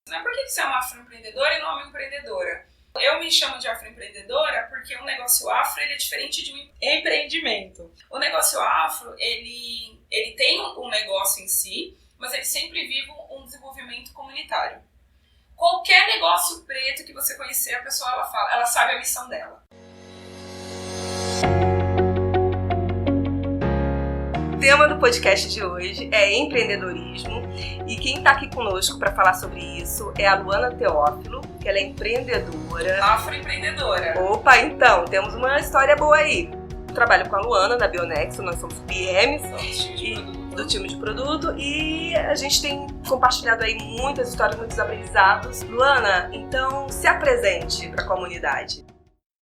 Por que você é uma afroempreendedora e não uma empreendedora? Eu me chamo de afroempreendedora porque um negócio afro ele é diferente de um empreendimento. O negócio afro, ele tem um negócio em si, mas ele sempre vive um desenvolvimento comunitário. Qualquer negócio preto que você conhecer, a pessoa ela sabe a missão dela. O tema do podcast de hoje é empreendedorismo e quem está aqui conosco para falar sobre isso é a Luana Teófilo, que ela é empreendedora. Afroempreendedora. Opa, então, temos uma história boa aí. Eu trabalho com a Luana na Bionexo, nós somos PMs do time de produto e a gente tem compartilhado aí muitas histórias, muitos aprendizados. Luana, então se apresente para a comunidade.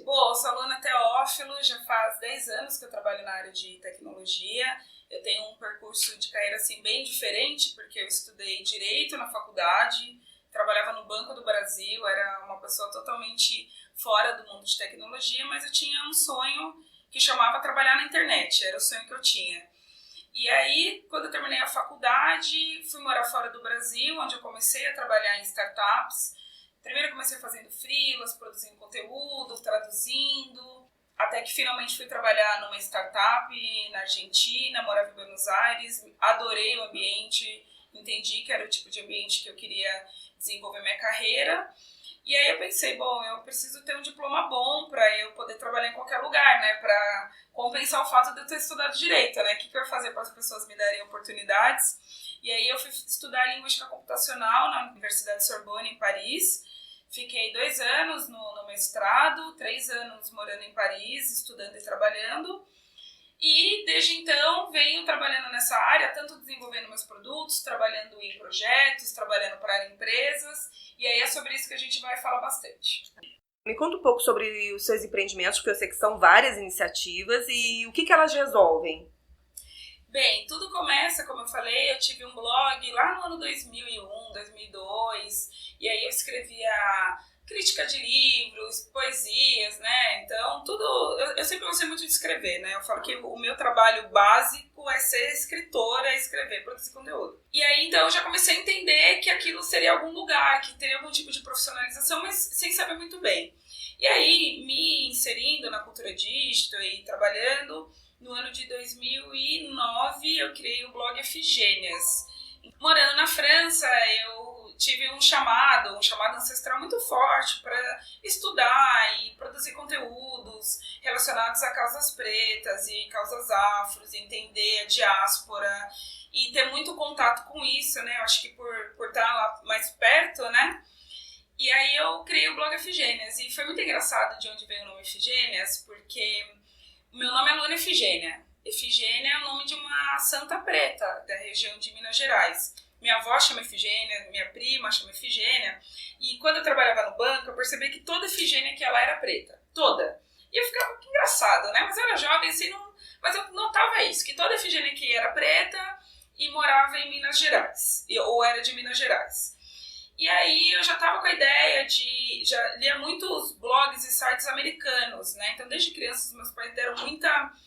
Bom, eu sou a Luana Teófilo, já faz 10 anos que eu trabalho na área de tecnologia. Eu tenho um percurso de carreira assim, bem diferente, porque eu estudei Direito na faculdade, trabalhava no Banco do Brasil, era uma pessoa totalmente fora do mundo de tecnologia, mas eu tinha um sonho que chamava trabalhar na internet, era o sonho que eu tinha. E aí, quando eu terminei a faculdade, fui morar fora do Brasil, onde eu comecei a trabalhar em startups. Primeiro eu comecei fazendo freelas, produzindo conteúdo, traduzindo, até que finalmente fui trabalhar numa startup na Argentina, morava em Buenos Aires, adorei o ambiente, entendi que era o tipo de ambiente que eu queria desenvolver minha carreira. E aí eu pensei, bom, eu preciso ter um diploma bom para eu poder trabalhar em qualquer lugar, né, para compensar o fato de eu ter estudado Direito, né, o que eu ia fazer para as pessoas me darem oportunidades. E aí eu fui estudar Linguística Computacional na Universidade Sorbonne, em Paris. Fiquei 2 anos no mestrado, 3 anos morando em Paris, estudando e trabalhando. E desde então venho trabalhando nessa área, tanto desenvolvendo meus produtos, trabalhando em projetos, trabalhando para empresas. E aí é sobre isso que a gente vai falar bastante. Me conta um pouco sobre os seus empreendimentos, porque eu sei que são várias iniciativas e o que elas resolvem. Bem, tudo começa, como eu falei, eu tive um blog lá no ano 2001, 2002, e aí eu escrevia crítica de livros, poesias, né, então tudo, eu sempre gostei muito de escrever, né, eu falo que o meu trabalho básico é ser escritora, escrever, produzir conteúdo. E aí então eu já comecei a entender que aquilo seria algum lugar, que teria algum tipo de profissionalização, mas sem saber muito bem. E aí, me inserindo na cultura digital e trabalhando, no ano de 2009, eu criei o blog Efigênias. Morando na França, eu tive um chamado ancestral muito forte para estudar e produzir conteúdos relacionados a causas pretas e causas afros, entender a diáspora e ter muito contato com isso, né? Eu acho que por estar lá mais perto, né? E aí eu criei o blog Efigênias e foi muito engraçado de onde veio o nome Efigênias, porque o meu nome é Luana Efigênia. Efigênia é o nome de uma santa preta da região de Minas Gerais. Minha avó chama Efigênia, minha prima chama Efigênia. E quando eu trabalhava no banco, eu percebi que toda Efigênia que ela era preta. Toda. E eu ficava, que engraçado, né? Mas eu era jovem assim, mas eu notava isso, que toda Efigênia que era preta e morava em Minas Gerais, ou era de Minas Gerais. E aí eu já estava com a ideia já lia muitos blogs e sites americanos, né? Então desde criança os meus pais deram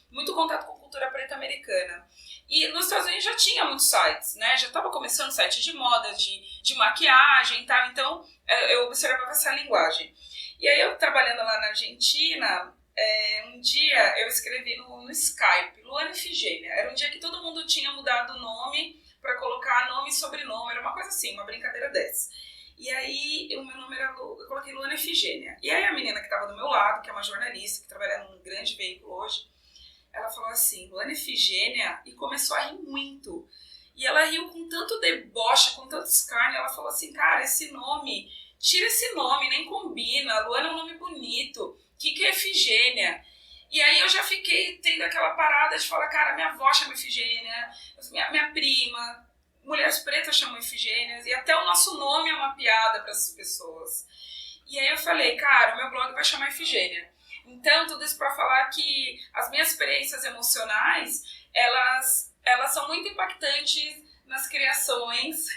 muito contato com a cultura preta americana. E nos Estados Unidos já tinha muitos sites, né? Já estava começando sites de moda, de maquiagem e tal, então eu observava essa linguagem. E aí eu trabalhando lá na Argentina, um dia eu escrevi no Skype, Luana Efigênia. Era um dia que todo mundo tinha mudado o nome para colocar nome e sobrenome, era uma coisa assim, uma brincadeira dessa. E aí, o meu nome era eu coloquei Luana Efigênia. E aí a menina que estava do meu lado, que é uma jornalista, que trabalha num grande veículo hoje, ela falou assim, Luana Efigênia, e começou a rir muito. E ela riu com tanto deboche, com tanto escárnio, ela falou assim, cara, esse nome, tira esse nome, nem combina, Luana é um nome bonito, o que é Efigênia? E aí eu já fiquei tendo aquela parada de falar, cara, minha avó chama Efigênia, minha prima, mulheres pretas chamam Efigênias, e até o nosso nome é uma piada para essas pessoas. E aí eu falei, cara, o meu blog vai chamar Efigênia. Então, tudo isso para falar que as minhas experiências emocionais, elas são muito impactantes nas criações,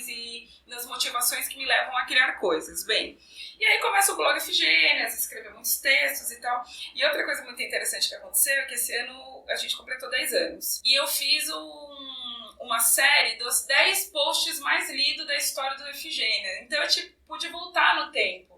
e nas motivações que me levam a criar coisas. Bem, e aí começa o blog Efigênias, escrever muitos textos e tal. E outra coisa muito interessante que aconteceu é que esse ano a gente completou 10 anos. E eu fiz uma série dos 10 posts mais lidos da história do Efigênia. Então eu pude voltar no tempo.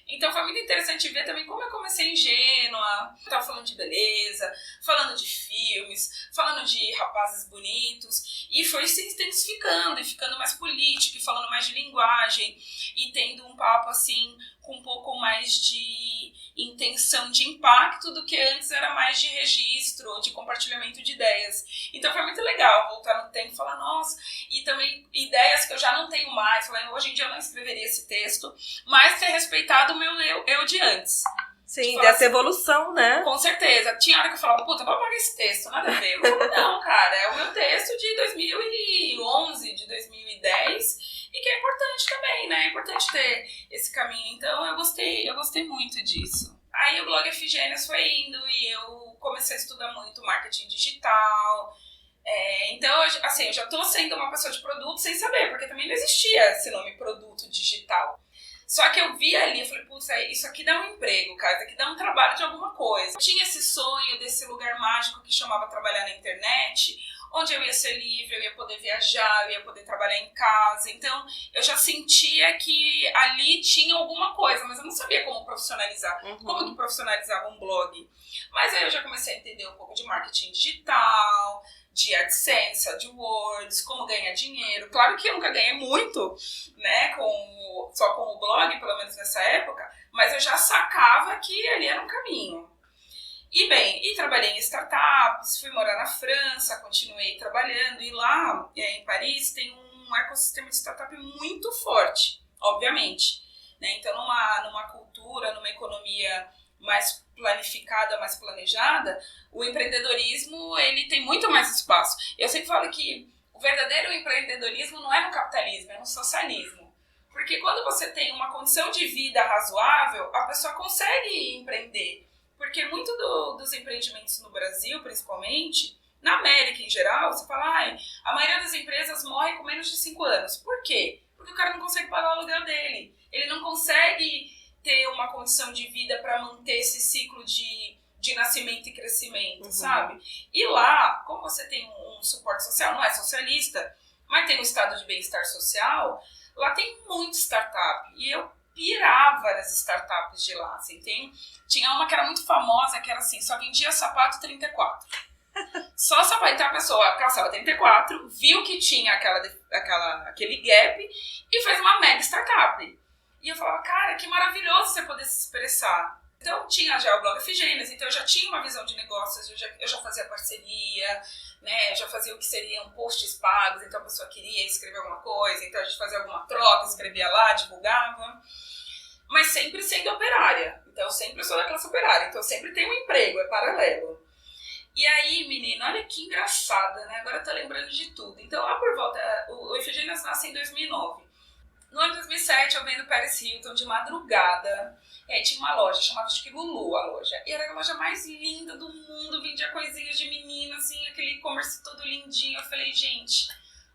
Então foi muito interessante ver também como eu comecei ingênua, eu tava falando de beleza, falando de filmes, falando de rapazes bonitos, e foi se intensificando e ficando mais político, e falando mais de linguagem, e tendo um papo assim com um pouco mais de intenção de impacto do que antes era mais de registro, de compartilhamento de ideias. Então foi muito legal voltar no tempo e falar, nossa, e também ideias que eu já não tenho mais, falar, hoje em dia eu não escreveria esse texto, mas ter respeitado o meu eu de antes. Sim, dessa evolução, né? Com certeza. Tinha hora que eu falava, puta, vou apagar esse texto, nada a ver. Eu falava, não, cara, é o meu texto de 2011, de 2010, e que é importante também, né? É importante ter esse caminho. Então eu gostei muito disso. Aí o blog Efigênias foi indo e eu comecei a estudar muito marketing digital. Então, assim, eu já tô sendo uma pessoa de produto sem saber, porque também não existia esse nome produto digital. Só que eu vi ali, eu falei, putz, isso aqui dá um emprego, cara, isso aqui dá um trabalho de alguma coisa. Eu tinha esse sonho desse lugar mágico que chamava trabalhar na internet, onde eu ia ser livre, eu ia poder viajar, eu ia poder trabalhar em casa. Então, eu já sentia que ali tinha alguma coisa, mas eu não sabia como profissionalizar. Como que profissionalizava um blog? Mas aí eu já comecei a entender um pouco de marketing digital, de AdSense, AdWords, como ganhar dinheiro. Claro que eu nunca ganhei muito, né, só com o blog, pelo menos nessa época, mas eu já sacava que ali era um caminho. E trabalhei em startups, fui morar na França, continuei trabalhando, e lá em Paris tem um ecossistema de startup muito forte, obviamente, né? Então numa cultura, numa economia mais planificada, mais planejada, o empreendedorismo ele tem muito mais espaço. Eu sempre falo que o verdadeiro empreendedorismo não é no capitalismo, é no socialismo. Porque quando você tem uma condição de vida razoável, a pessoa consegue empreender. Porque muito dos empreendimentos no Brasil, principalmente, na América em geral, você fala, a maioria das empresas morre com menos de 5 anos. Por quê? Porque o cara não consegue pagar o aluguel dele. Ele não consegue ter uma condição de vida para manter esse ciclo de nascimento e crescimento, sabe? E lá, como você tem um suporte social, não é socialista, mas tem um estado de bem-estar social, lá tem muito startup. E eu pirava nas startups de lá, assim. Tinha uma que era muito famosa, que era assim, só vendia sapato 34. Só sapato. Então a pessoa calçava 34, viu que tinha aquele gap e fez uma mega startup. E eu falava, cara, que maravilhoso você poder se expressar. Então tinha já o blog Efigênias, então eu já tinha uma visão de negócios, eu já fazia parceria, né? Eu já fazia o que seriam posts pagos, então a pessoa queria escrever alguma coisa, então a gente fazia alguma troca, escrevia lá, divulgava. Mas sempre sendo operária. Então eu sempre sou da classe operária, então eu sempre tenho um emprego, é paralelo. E aí, menina, olha que engraçada, né? Agora eu tô lembrando de tudo. Então lá por volta, o Efigênias nasce em 2009. No ano de 2007, eu vendo Paris Hilton de madrugada. E aí tinha uma loja, chamava acho que Lulu a loja. E era a loja mais linda do mundo, vendia coisinhas de menina, assim, aquele e-commerce todo lindinho. Eu falei, gente,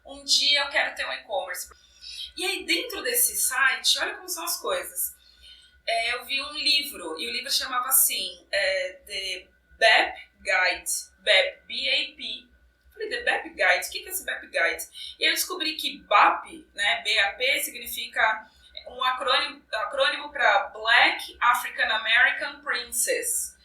um dia eu quero ter um e-commerce. E aí dentro desse site, olha como são as coisas. Eu vi um livro, e o livro chamava assim, The BAP Guide, BAP, B-A-P. Falei, The BAP Guide, o que é esse BAP Guide? E eu descobri que BAP, né, B-A-P, significa um acrônimo para Black African American Princess,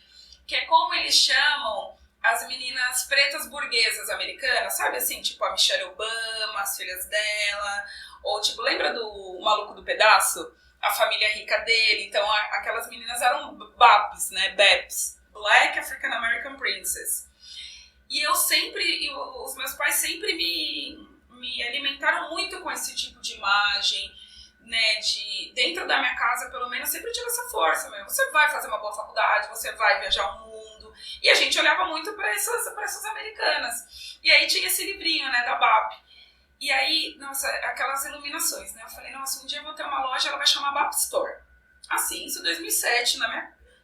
que é como eles chamam as meninas pretas burguesas americanas, sabe assim, tipo a Michelle Obama, as filhas dela, ou tipo, lembra do Maluco do Pedaço? A família rica dele, então aquelas meninas eram BAPs, né, BAPs, Black African American Princess. E os meus pais sempre me alimentaram muito com esse tipo de imagem, né, dentro da minha casa, pelo menos, sempre tive essa força mesmo. Você vai fazer uma boa faculdade, você vai viajar o mundo. E a gente olhava muito para essas americanas. E aí tinha esse livrinho, né, da BAP. E aí, nossa, aquelas iluminações, né? Eu falei, nossa, um dia eu vou ter uma loja, ela vai chamar BAP Store. Assim, isso em 2007,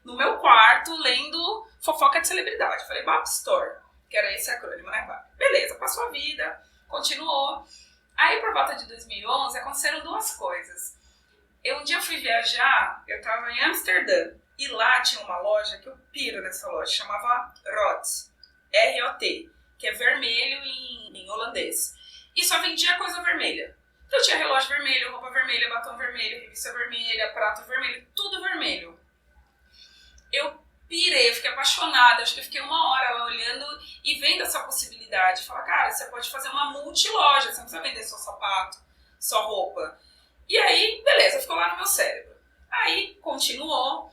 no meu quarto, lendo fofoca de celebridade. Eu falei, BAP Store, que era esse acrônimo, né, BAP? Beleza, passou a vida, continuou. Aí, por volta de 2011, aconteceram duas coisas. Um dia eu fui viajar, eu tava em Amsterdã, e lá tinha uma loja, que eu piro nessa loja, chamava Rot, R-O-T, que é vermelho em holandês. e só vendia coisa vermelha. Então tinha relógio vermelho, roupa vermelha, batom vermelho, revista vermelha, prato vermelho, tudo vermelho. Eu pirei, eu fiquei apaixonada, acho que eu fiquei uma hora lá olhando e vendo essa possibilidade. Falar, cara, você pode fazer uma multiloja, você não precisa vender só sapato, só roupa. E aí, beleza, ficou lá no meu cérebro. Aí, continuou.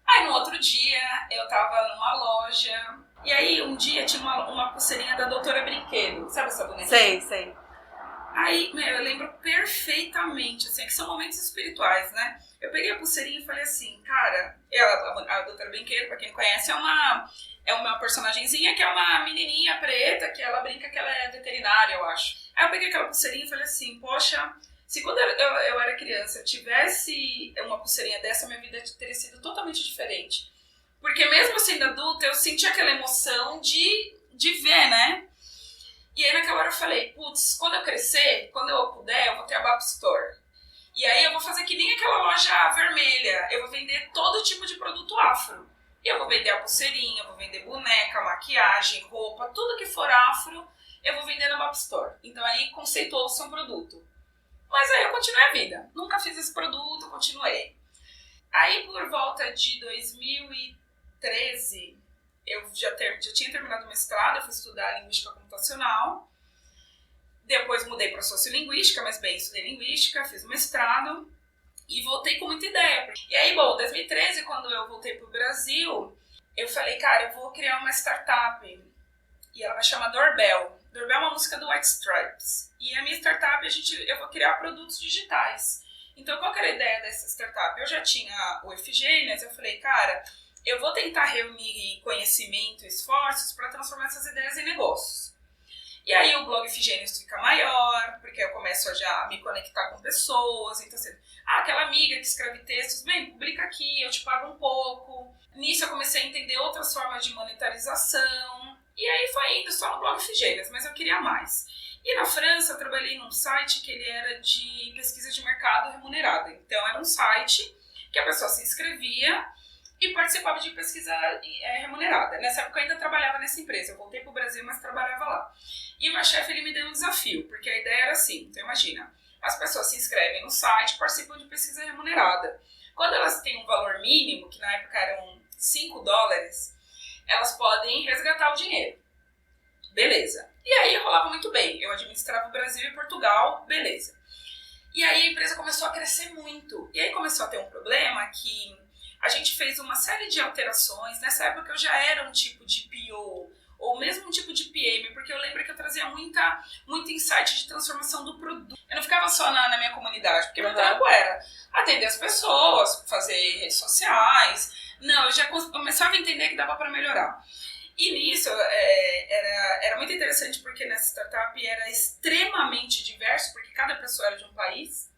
Aí, no outro dia, eu tava numa loja. E aí, um dia, tinha uma pulseirinha da Doutora Brinquedo. Sabe essa bonequinha? Sei. Aí, eu lembro perfeitamente, assim, que são momentos espirituais, né? Eu peguei a pulseirinha e falei assim, cara, a Doutora Brinquedo, pra quem não conhece, é uma personagenzinha que é uma menininha preta, que ela brinca que ela é veterinária, eu acho. Aí eu peguei aquela pulseirinha e falei assim, poxa, se quando eu era criança eu tivesse uma pulseirinha dessa, minha vida teria sido totalmente diferente. Porque mesmo sendo adulta, eu senti aquela emoção de ver, né? E aí naquela hora eu falei, putz, quando eu crescer, quando eu puder, eu vou ter a Bap Store. E aí eu vou fazer que nem aquela loja vermelha, eu vou vender todo tipo de produto afro. E eu vou vender a pulseirinha, eu vou vender boneca, maquiagem, roupa, tudo que for afro, eu vou vender na Bap Store. Então aí conceituou-se um produto. Mas aí eu continuei a vida, nunca fiz esse produto, continuei. Aí por volta de 2013... eu já tinha terminado o mestrado, eu fui estudar linguística computacional. Depois mudei para sociolinguística, mas bem, estudei linguística, fiz o mestrado e voltei com muita ideia. E aí, bom, em 2013, quando eu voltei para o Brasil, eu falei, cara, eu vou criar uma startup. E ela vai chamar Doorbell. Doorbell é uma música do White Stripes. E a minha startup, eu vou criar produtos digitais. Então, qual que era a ideia dessa startup? Eu já tinha o Efigênias, eu falei, cara, eu vou tentar reunir conhecimento e esforços para transformar essas ideias em negócios. E aí o blog Efigênios fica maior, porque eu começo a já me conectar com pessoas. Então, assim, aquela amiga que escreve textos, bem, publica aqui, eu te pago um pouco. Nisso eu comecei a entender outras formas de monetarização. E aí foi indo só no blog Efigênios, mas eu queria mais. E na França eu trabalhei num site que ele era de pesquisa de mercado remunerada. Então era um site que a pessoa se inscrevia e participava de pesquisa remunerada. Nessa época eu ainda trabalhava nessa empresa. Eu voltei para o Brasil, mas trabalhava lá. E o meu chefe ele me deu um desafio, porque a ideia era assim, então imagina, as pessoas se inscrevem no site e participam de pesquisa remunerada. Quando elas têm um valor mínimo, que na época eram $5, elas podem resgatar o dinheiro. Beleza. E aí rolava muito bem. Eu administrava o Brasil e Portugal, beleza. E aí a empresa começou a crescer muito. E aí começou a ter um problema que a gente fez uma série de alterações. Nessa época eu já era um tipo de PO, ou mesmo um tipo de PM, porque eu lembro que eu trazia muito insight de transformação do produto. Eu não ficava só na minha comunidade, porque meu trampo era atender as pessoas, fazer redes sociais. Não, eu já começava a entender que dava para melhorar. E nisso era muito interessante, porque nessa startup era extremamente diverso, porque cada pessoa era de um país,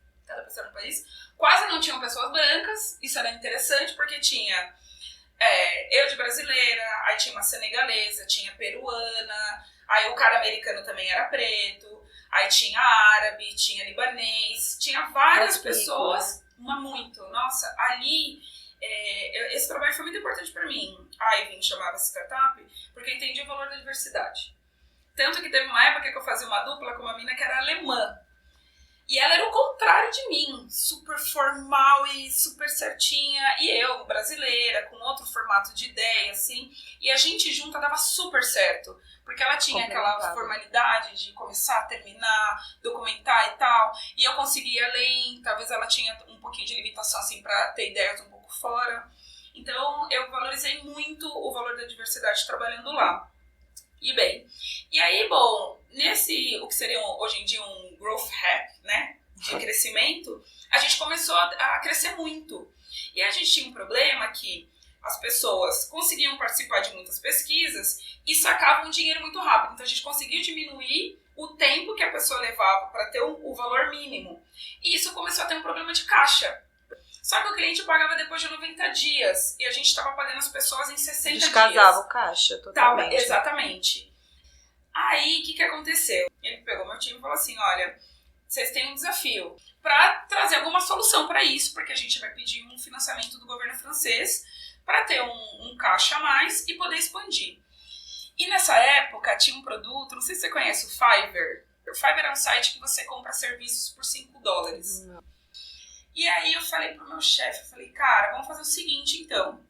quase não tinham pessoas brancas. Isso era interessante, porque tinha eu de brasileira, aí tinha uma senegalesa, tinha peruana, aí o cara americano também era preto, aí tinha árabe, tinha libanês, tinha várias pessoas, nossa, ali esse trabalho foi muito importante para mim. A Ivin chamava essa startup porque eu entendi o valor da diversidade. Tanto que teve uma época que eu fazia uma dupla com uma mina que era alemã. E ela era o contrário de mim, super formal e super certinha. E eu, brasileira, com outro formato de ideia, assim. E a gente junta dava super certo. Porque ela tinha aquela formalidade de começar, terminar, documentar e tal. E eu conseguia ler, talvez ela tinha um pouquinho de limitação, assim, pra ter ideias um pouco fora. Então, eu valorizei muito o valor da diversidade trabalhando lá. E bem, e aí, bom, o que seria hoje em dia um growth hack, né, de crescimento, a gente começou a crescer muito. E a gente tinha um problema que as pessoas conseguiam participar de muitas pesquisas e sacavam dinheiro muito rápido. Então a gente conseguiu diminuir o tempo que a pessoa levava para ter o valor mínimo. E isso começou a ter um problema de caixa. Só que o cliente pagava depois de 90 dias e a gente estava pagando as pessoas em 60 dias. Descasava o caixa totalmente. Exatamente. Aí, o que aconteceu? Ele pegou meu time e falou assim, olha, vocês têm um desafio para trazer alguma solução para isso, porque a gente vai pedir um financiamento do governo francês para ter um caixa a mais e poder expandir. E nessa época tinha um produto, não sei se você conhece o Fiverr. O Fiverr é um site que você compra serviços por $5. E aí eu falei pro meu chefe, eu falei, cara, vamos fazer o seguinte então.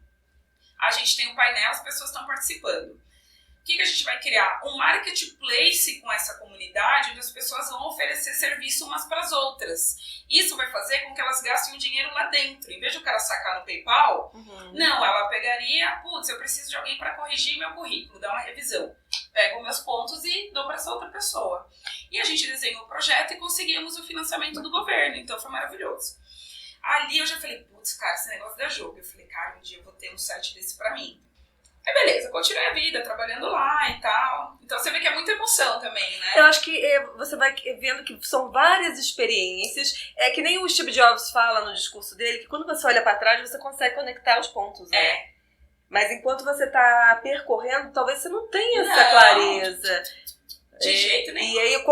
A gente tem um painel, as pessoas estão participando. O que a gente vai criar? Um marketplace com essa comunidade, onde as pessoas vão oferecer serviço umas para as outras. Isso vai fazer com que elas gastem o dinheiro lá dentro. Em vez de o cara sacar no PayPal, não, ela pegaria, putz, eu preciso de alguém para corrigir meu currículo, dar uma revisão. Pego meus pontos e dou para essa outra pessoa. E a gente desenhou o projeto e conseguimos o financiamento do governo, então foi maravilhoso. Ali eu já falei, putz, cara, esse negócio dá jogo. Eu falei, cara, um dia eu vou ter um site desse pra mim. Aí beleza, continuei a vida, trabalhando lá e tal. Então você vê que é muita emoção também, né? Eu acho que você vai vendo que são várias experiências. É que nem o Steve Jobs fala no discurso dele, que quando você olha pra trás, você consegue conectar os pontos, né? Mas enquanto você tá percorrendo, talvez você não tenha essa clareza. De jeito nenhum. E aí,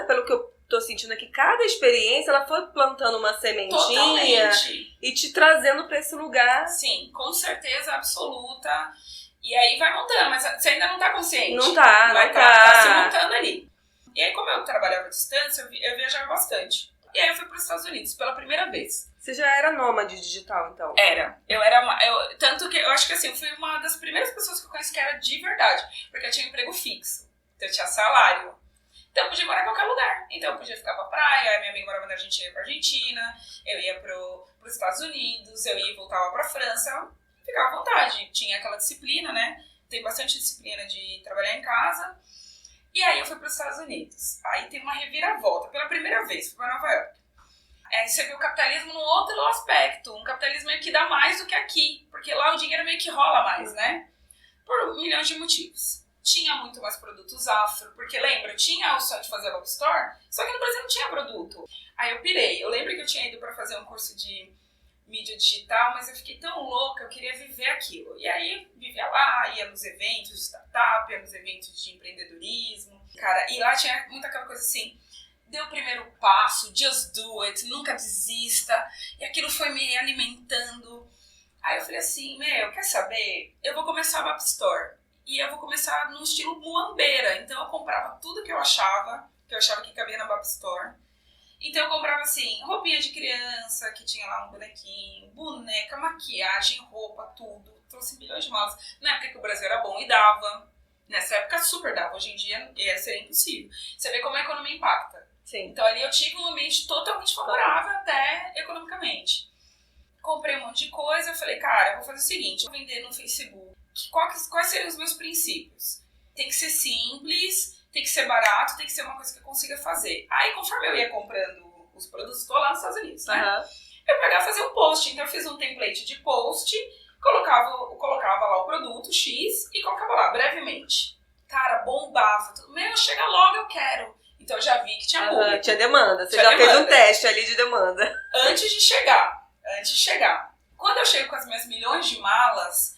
pelo que eu tô sentindo aqui, cada experiência, ela foi plantando uma sementinha. Totalmente. E te trazendo pra esse lugar. Sim, com certeza absoluta. E aí vai montando, mas você ainda não tá consciente. Não tá, vai não tá se montando ali. E aí, como eu trabalhava à distância, eu viajava bastante. E aí eu fui para os Estados Unidos pela primeira vez. Você já era nômade digital, então? Era. Tanto que eu acho que assim, eu fui uma das primeiras pessoas que eu conheci que era de verdade. Porque eu tinha um emprego fixo. Então eu tinha salário. Então eu podia morar em qualquer lugar. Então eu podia ficar pra praia, a minha amiga morava na Argentina, eu ia pra Argentina, eu ia pros Estados Unidos, eu ia e voltava pra França. Ficava à vontade. Tinha aquela disciplina, né? Tem bastante disciplina de trabalhar em casa. E aí eu fui para os Estados Unidos. Aí tem uma reviravolta. Pela primeira vez, fui para Nova York. Você vê o capitalismo num outro aspecto. Um capitalismo meio que dá mais do que aqui. Porque lá o dinheiro meio que rola mais, né? Por milhões de motivos. Tinha muito mais produtos afro. Porque lembra, eu tinha o sonho de fazer a Love Store. Só que no Brasil não tinha produto. Aí eu pirei. Eu lembro que eu tinha ido para fazer um curso de mídia digital, mas eu fiquei tão louca, eu queria viver aquilo. E aí, vivia lá, ia nos eventos de startup, ia nos eventos de empreendedorismo. Cara, e lá tinha muita aquela coisa assim, dê o primeiro passo, just do it, nunca desista. E aquilo foi me alimentando. Aí eu falei assim, quer saber? Eu vou começar a App Store. E eu vou começar no estilo muambeira. Então eu comprava tudo que eu achava que cabia na App Store. Então eu comprava assim, roupinha de criança, que tinha lá um bonequinho, boneca, maquiagem, roupa, tudo. Trouxe milhões de malas. Na época que o Brasil era bom e dava. Nessa época super dava. Hoje em dia seria impossível. Você vê como a economia impacta. Sim. Então ali eu tive um ambiente totalmente favorável até economicamente. Comprei um monte de coisa, eu falei, cara, eu vou fazer o seguinte, eu vou vender no Facebook. Quais seriam os meus princípios? Tem que ser simples, tem que ser barato, tem que ser uma coisa que eu consiga fazer. Aí, conforme eu ia comprando os produtos, estou lá nos Estados Unidos, né? Eu pegava e fazia um post. Então, eu fiz um template de post, colocava lá o produto X e colocava lá, brevemente. Cara, bombava. Chega logo, eu quero. Então, eu já vi que tinha público. Tinha demanda. Você já fez um teste ali de demanda. Antes de chegar. Quando eu chego com as minhas milhões de malas,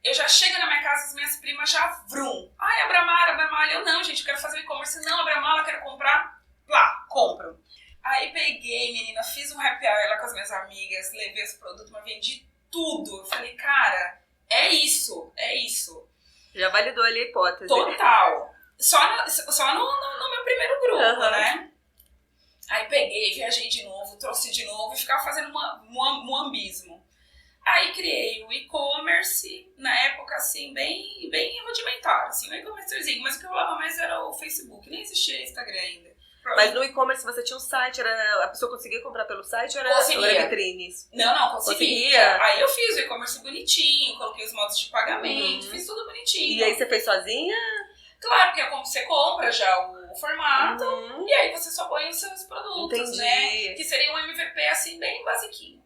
eu já chego na minha casa, as minhas primas já vrum. Ai, Abramara. Eu não, gente, eu quero fazer e-commerce. Não, Abramara, eu quero comprar. Lá, compro. Aí peguei, menina, fiz um happy hour lá com as minhas amigas, levei esse produto, mas vendi tudo. Eu falei, cara, é isso. Já validou ali a hipótese. Total. Só no meu primeiro grupo, né? Aí peguei, viajei de novo, trouxe de novo e ficava fazendo muambismo. Aí criei o e-commerce, na época, assim, bem rudimentar, assim, um e-commercezinho, mas o que rolava mais era o Facebook, nem existia Instagram ainda. Mas no e-commerce você tinha um site, a pessoa conseguia comprar pelo site ou era vitrine? Não, conseguia. Aí eu fiz o e-commerce bonitinho, coloquei os modos de pagamento, fiz tudo bonitinho. E aí você fez sozinha? Claro, porque é como você compra já o formato, e aí você só põe os seus produtos, né? Que seria um MVP, assim, bem basiquinho.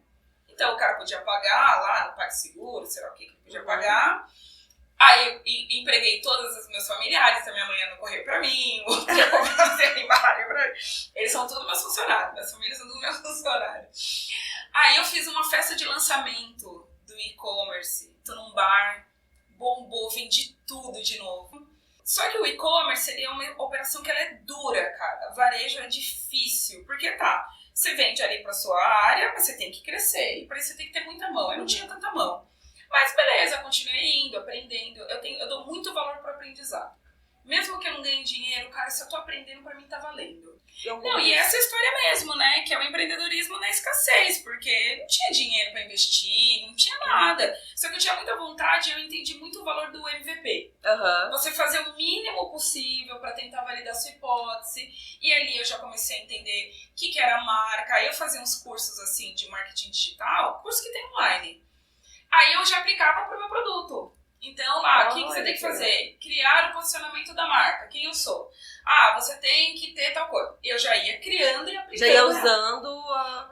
Então o cara podia pagar lá no PagSeguro, sei lá o que podia pagar. Aí eu empreguei todos os meus familiares, a minha mãe ia no correio pra mim, o outro ia comprar embalagem pra mim. Eles são todos meus funcionários, minhas famílias são todos meus funcionários. Aí eu fiz uma festa de lançamento do e-commerce, tô num bar, bombou, vendi tudo de novo. Só que o e-commerce seria uma operação que ela é dura, cara. Varejo é difícil, porque você vende ali pra sua área, mas você tem que crescer, e pra isso você tem que ter muita mão. Eu não tinha tanta mão. Mas beleza, continuei indo, aprendendo. Eu dou muito valor para o aprendizado. Mesmo que eu não ganhe dinheiro, cara, se eu tô aprendendo, pra mim tá valendo. Eu Não, e essa é a história mesmo, né? Que é o empreendedorismo na escassez, porque não tinha dinheiro pra investir, não tinha nada. Só que eu tinha muita vontade e eu entendi muito o valor do MVP. Aham. Você fazer o mínimo possível pra tentar validar sua hipótese. E ali eu já comecei a entender o que era marca. Aí eu fazia uns cursos assim de marketing digital, curso que tem online. Aí eu já aplicava pro meu produto. Então, lá, o que você tem que fazer? Criar o posicionamento da marca. Quem eu sou? Você tem que ter tal coisa. Eu já ia criando e aplicando. Já ia usando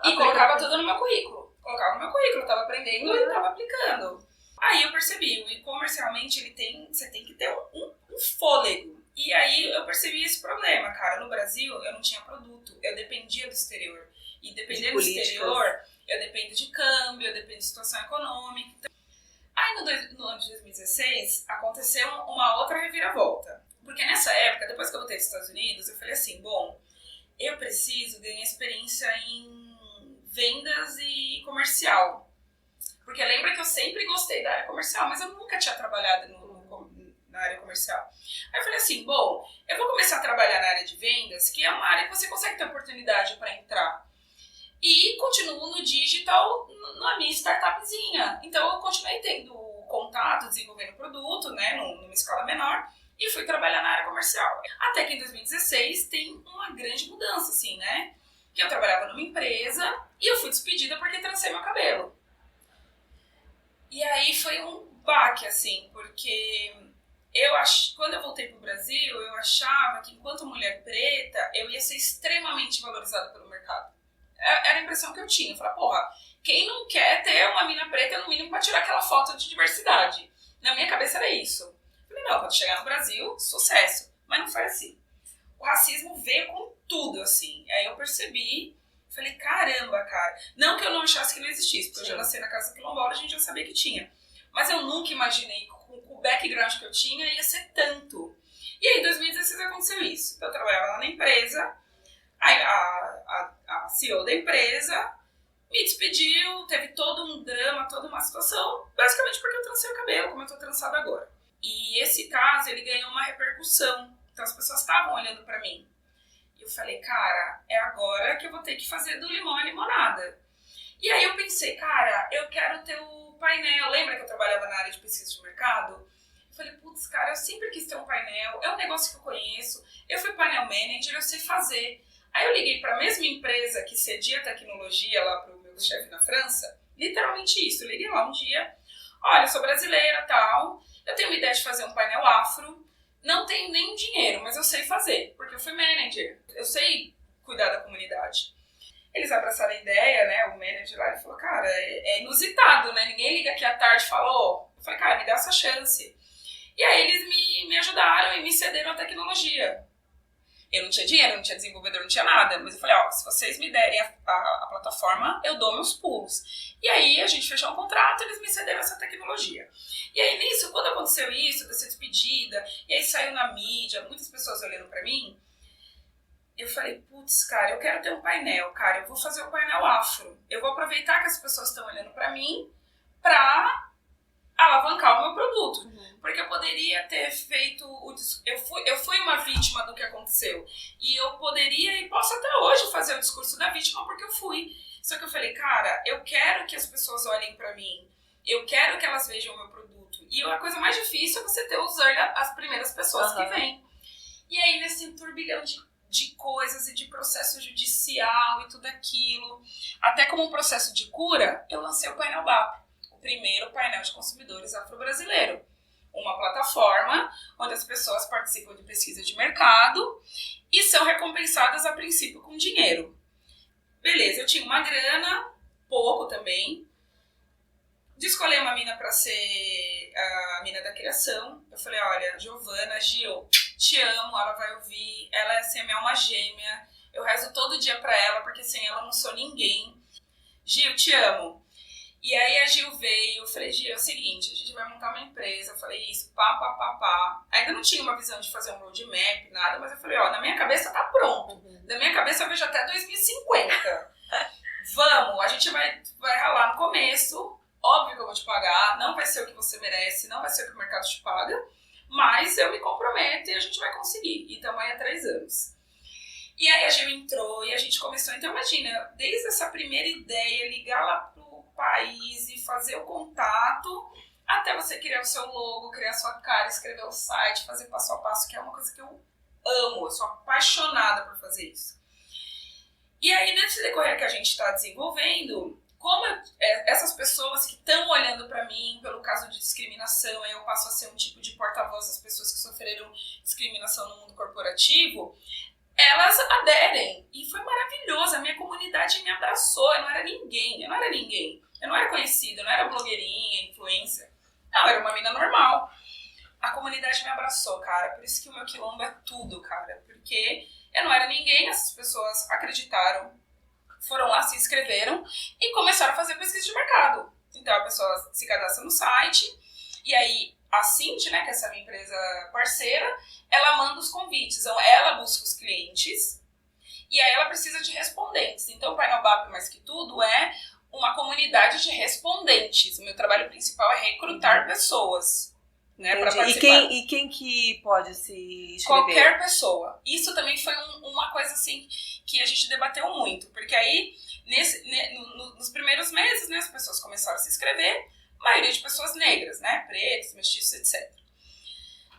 e colocava tudo no meu currículo. Eu tava aprendendo e tava aplicando. Aí eu percebi, o e-commerce realmente você tem que ter um fôlego. E aí eu percebi esse problema, cara. No Brasil, eu não tinha produto. Eu dependia do exterior. E dependendo do exterior, eu dependo de câmbio, eu dependo de situação econômica. Aí no ano de 2016, aconteceu uma outra reviravolta. Porque nessa época, depois que eu voltei dos Estados Unidos, eu falei assim, bom, eu preciso ganhar experiência em vendas e comercial. Porque lembra que eu sempre gostei da área comercial, mas eu nunca tinha trabalhado na área comercial. Aí eu falei assim, bom, eu vou começar a trabalhar na área de vendas, que é uma área que você consegue ter oportunidade para entrar. E continuo no digital na minha startupzinha. Então eu continuei tendo contato, desenvolvendo produto, né, numa escala menor, e fui trabalhar na área comercial. Até que em 2016 tem uma grande mudança, assim, né? Que eu trabalhava numa empresa e eu fui despedida porque trancei meu cabelo. E aí foi um baque, assim, porque quando eu voltei pro Brasil, eu achava que enquanto mulher preta, eu ia ser extremamente valorizada pelo mercado. Era a impressão que eu tinha. Eu falava, porra, quem não quer ter uma mina preta, no mínimo, pra tirar aquela foto de diversidade? Na minha cabeça era isso. Eu falei, não, quando chegar no Brasil, sucesso. Mas não foi assim. O racismo veio com tudo, assim. Aí eu percebi, falei, caramba, cara. Não que eu não achasse que não existisse, porque eu já nasci na casa quilombola, a gente já sabia que tinha. Mas eu nunca imaginei, com o background que eu tinha, ia ser tanto. E aí, em 2016, aconteceu isso. Eu trabalhava lá na empresa. Aí a CEO da empresa me despediu, teve todo um drama, toda uma situação, basicamente porque eu trancei o cabelo, como eu tô trançada agora. E esse caso, ele ganhou uma repercussão, então as pessoas estavam olhando pra mim. E eu falei, cara, é agora que eu vou ter que fazer do limão a limonada. E aí eu pensei, cara, eu quero ter o painel, lembra que eu trabalhava na área de pesquisa de mercado? Eu falei, putz, cara, eu sempre quis ter um painel, é um negócio que eu conheço, eu fui painel manager, eu sei fazer. Aí eu liguei para a mesma empresa que cedia tecnologia lá para o meu chefe na França, literalmente isso, eu liguei lá um dia, olha, eu sou brasileira, tal, eu tenho uma ideia de fazer um painel afro, não tenho nem dinheiro, mas eu sei fazer, porque eu fui manager, eu sei cuidar da comunidade. Eles abraçaram a ideia, né, o manager lá, ele falou, cara, é inusitado, né, ninguém liga aqui à tarde e fala, eu falei, cara, me dá essa chance. E aí eles me ajudaram e me cederam a tecnologia. Eu não tinha dinheiro, não tinha desenvolvedor, não tinha nada. Mas eu falei, se vocês me derem a plataforma, eu dou meus pulos. E aí a gente fechou um contrato e eles me cederam essa tecnologia. E aí nisso, quando aconteceu isso, dessa despedida, e aí saiu na mídia, muitas pessoas olhando pra mim, eu falei, putz, cara, eu quero ter um painel, cara, eu vou fazer um painel afro. Eu vou aproveitar que as pessoas estão olhando pra mim pra alavancar o meu produto. Porque eu poderia ter feito eu fui uma vítima do que aconteceu. E eu poderia e posso até hoje fazer o discurso da vítima porque eu fui. Só que eu falei, cara, eu quero que as pessoas olhem pra mim. Eu quero que elas vejam o meu produto. E a coisa mais difícil é você ter os as primeiras pessoas que vêm. E aí, nesse turbilhão de coisas e de processo judicial e tudo aquilo, até como um processo de cura, eu lancei o Painel BAP. O primeiro painel de consumidores afro-brasileiro. Uma plataforma onde as pessoas participam de pesquisa de mercado e são recompensadas a princípio com dinheiro. Beleza, eu tinha uma grana, pouco também, de escolher uma mina para ser a mina da criação. Eu falei, olha, Giovana, Gil, te amo, ela vai ouvir, ela é assim, a minha alma gêmea, eu rezo todo dia para ela, porque sem ela eu não sou ninguém. Gil, te amo. E aí a Gil veio, eu falei, Gil, é o seguinte, a gente vai montar uma empresa, eu falei isso, pá. Ainda não tinha uma visão de fazer um roadmap, nada, mas eu falei, na minha cabeça tá pronto. Na minha cabeça eu vejo até 2050. Vamos, a gente vai ralar no começo, óbvio que eu vou te pagar, não vai ser o que você merece, não vai ser o que o mercado te paga, mas eu me comprometo e a gente vai conseguir. E estamos aí há 3 anos. E aí a Gil entrou e a gente começou. Então imagina, desde essa primeira ideia, ligar lá pro país e fazer o contato, até você criar o seu logo, criar a sua cara, escrever o site, fazer passo a passo, que é uma coisa que eu amo, eu sou apaixonada por fazer isso. E aí, nesse decorrer que a gente está desenvolvendo, como essas pessoas que estão olhando para mim pelo caso de discriminação, eu passo a ser um tipo de porta-voz das pessoas que sofreram discriminação no mundo corporativo, elas aderem. E foi maravilhoso, a minha comunidade me abraçou, eu não era ninguém, eu não era conhecida, eu não era blogueirinha, influencer, não, eu era uma mina normal. A comunidade me abraçou, cara, por isso que o meu quilombo é tudo, cara, porque eu não era ninguém, essas pessoas acreditaram, foram lá, se inscreveram e começaram a fazer pesquisa de mercado. Então a pessoa se cadastra no site e aí a Cinti, né, que é essa minha empresa parceira, ela manda os convites, então ela busca os clientes e aí ela precisa de respondentes. Então o Painel BAP, mais que tudo, é uma comunidade de respondentes. O meu trabalho principal é recrutar pessoas, né, para participar. E quem que pode se inscrever? Qualquer pessoa. Isso também foi uma coisa assim que a gente debateu muito, porque aí nos primeiros meses, né, as pessoas começaram a se inscrever, maioria de pessoas negras, né, pretos, mestiços, etc.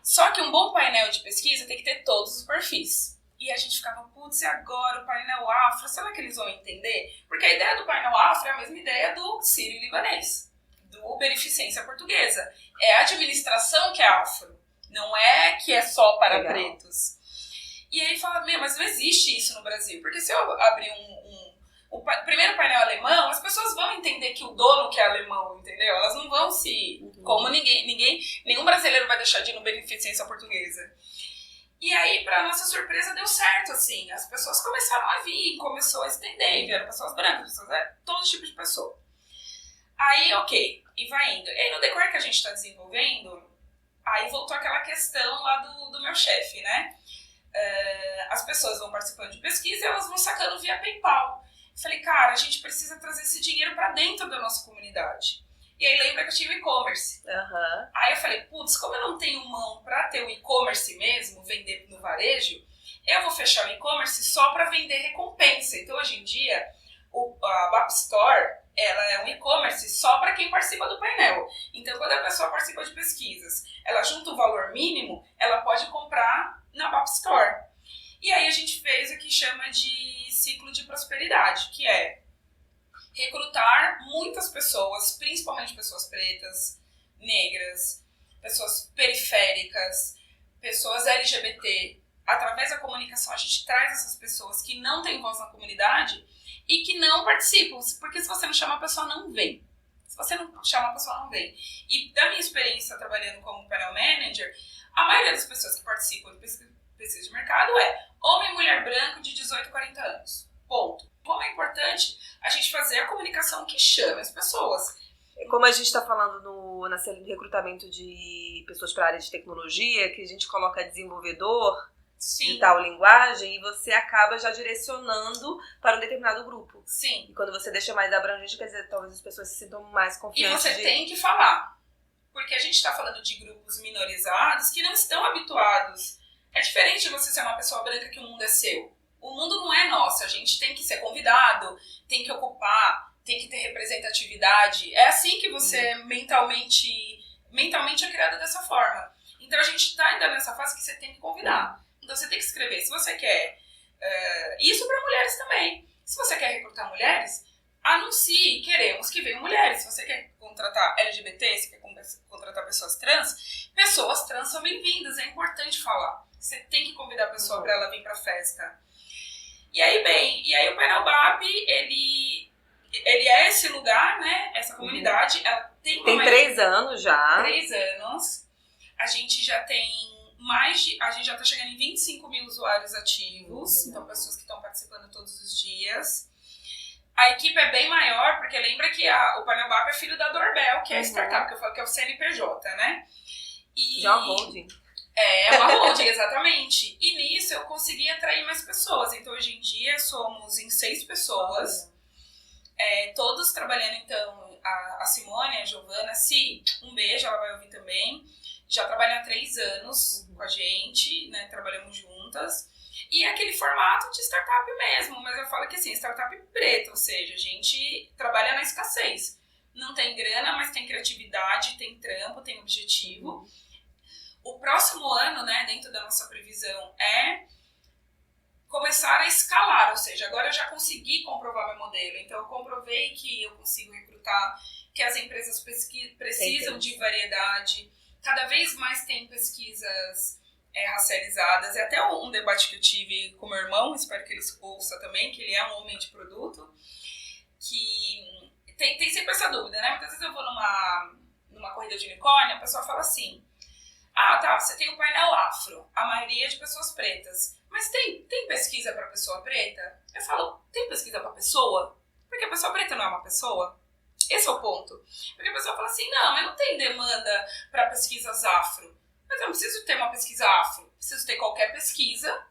Só que um bom painel de pesquisa tem que ter todos os perfis. E a gente ficava, putz, e agora o painel afro, será que eles vão entender? Porque a ideia do painel afro é a mesma ideia do sírio-libanês, do beneficência portuguesa. É a administração que é afro, não é que é só para pretos. E aí fala, mas não existe isso no Brasil, porque se eu abrir o primeiro painel alemão, as pessoas vão entender que o dono que é alemão, entendeu? Elas não vão se... Como nenhum brasileiro vai deixar de ir no beneficência portuguesa. E aí, pra nossa surpresa, deu certo, assim. As pessoas começaram a vir, começou a estender, vieram pessoas brancas, todo tipo de pessoa. Aí, ok, e vai indo. E aí, no decorrer que a gente tá desenvolvendo, aí voltou aquela questão lá do meu chefe, né? As pessoas vão participando de pesquisa e elas vão sacando via PayPal. Eu falei, cara, a gente precisa trazer esse dinheiro pra dentro da nossa comunidade. E aí lembra que eu tinha o e-commerce. Uhum. Aí eu falei, putz, como eu não tenho mão pra ter o e-commerce mesmo, vender no varejo, eu vou fechar o e-commerce só pra vender recompensa. Então hoje em dia, a BAP Store, ela é um e-commerce só pra quem participa do painel. Então quando a pessoa participa de pesquisas, ela junta o valor mínimo, ela pode comprar na BAP Store. E aí a gente fez o que chama de ciclo de prosperidade, que é recrutar muitas pessoas, principalmente pessoas pretas, negras, pessoas periféricas, pessoas LGBT. Através da comunicação a gente traz essas pessoas que não têm voz na comunidade e que não participam, porque se você não chama a pessoa não vem. Se você não chama a pessoa não vem. E da minha experiência trabalhando como panel manager, a maioria das pessoas que participam de pesquisa de mercado é homem e mulher branco de 18 a 40 anos. Ponto. Como é importante a gente fazer a comunicação que chame as pessoas. Como a gente está falando na série de recrutamento de pessoas para a área de tecnologia, que a gente coloca desenvolvedor de tal linguagem e você acaba já direcionando para um determinado grupo. Sim. E quando você deixa mais abrangente, quer dizer, talvez as pessoas se sintam mais confiantes. E você tem que falar. Porque a gente está falando de grupos minorizados que não estão habituados. É diferente você ser uma pessoa branca que o mundo é seu. O mundo não é nosso, a gente tem que ser convidado, tem que ocupar, tem que ter representatividade. É assim que você mentalmente é criado dessa forma. Então a gente está ainda nessa fase que você tem que convidar. Então você tem que escrever. Se você quer... isso para mulheres também. Se você quer recrutar mulheres, anuncie, queremos que venham mulheres. Se você quer contratar LGBT, se quer contratar pessoas trans são bem-vindas, é importante falar. Você tem que convidar a pessoa para ela vir para a festa. E aí o Painel BAP, ele é esse lugar, né? Essa comunidade, ela tem 3 anos já. 3 anos. A gente já tem a gente já tá chegando em 25 mil usuários ativos, então pessoas que estão participando todos os dias. A equipe é bem maior, porque lembra que o Painel BAP é filho da Doorbell, que é a startup, que eu falo que é o CNPJ, né? Já holding. É uma holding, exatamente. E nisso eu consegui atrair mais pessoas. Então hoje em dia somos em 6 pessoas. Todos trabalhando, então, a Simone, a Giovana, um beijo, ela vai ouvir também. já trabalha há 3 anos com a gente, né? Trabalhamos juntas. E é aquele formato de startup mesmo, mas eu falo que assim, startup preta, ou seja, a gente trabalha na escassez. Não tem grana, mas tem criatividade, tem trampo, tem objetivo. O próximo ano, né, dentro da nossa previsão, é começar a escalar, ou seja, agora eu já consegui comprovar meu modelo, então eu comprovei que eu consigo recrutar, que as empresas precisam de variedade, cada vez mais tem pesquisas racializadas, é até um debate que eu tive com meu irmão, espero que ele ouça também, que ele é um homem de produto, que tem sempre essa dúvida, né? Muitas vezes eu vou numa corrida de unicórnio, a pessoa fala assim, tá, você tem um painel afro, a maioria é de pessoas pretas, mas tem pesquisa para pessoa preta? Eu falo, tem pesquisa para pessoa? Porque a pessoa preta não é uma pessoa? Esse é o ponto. Porque a pessoa fala assim, não, mas não tem demanda para pesquisas afro. Mas eu não preciso ter uma pesquisa afro, preciso ter qualquer pesquisa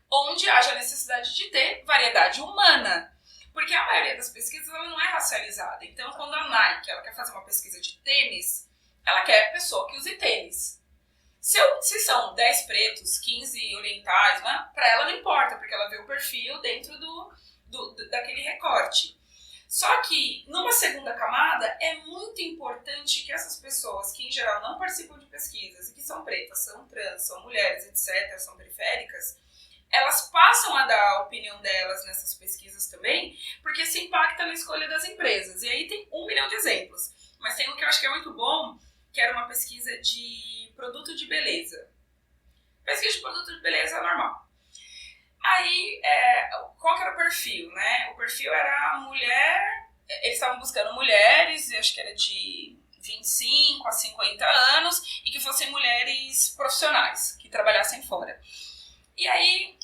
onde haja necessidade de ter variedade humana. Porque a maioria das pesquisas ela não é racializada. Então, quando a Nike ela quer fazer uma pesquisa de tênis, ela quer pessoa que use tênis. Se são 10 pretos, 15 orientais, né, para ela não importa, porque ela vê o perfil dentro daquele recorte. Só que, numa segunda camada, é muito importante que essas pessoas que, em geral, não participam de pesquisas e que são pretas, são trans, são mulheres, etc., são periféricas, elas passam a dar a opinião delas nessas pesquisas também, porque isso impacta na escolha das empresas. E aí tem 1 milhão de exemplos. Mas tem um que eu acho que é muito bom, que era uma pesquisa de produto de beleza. Pesquisa de produto de beleza normal. Aí, qual que era o perfil, né? O perfil era a mulher, eles estavam buscando mulheres, acho que era de 25 a 50 anos, e que fossem mulheres profissionais, que trabalhassem fora. E aí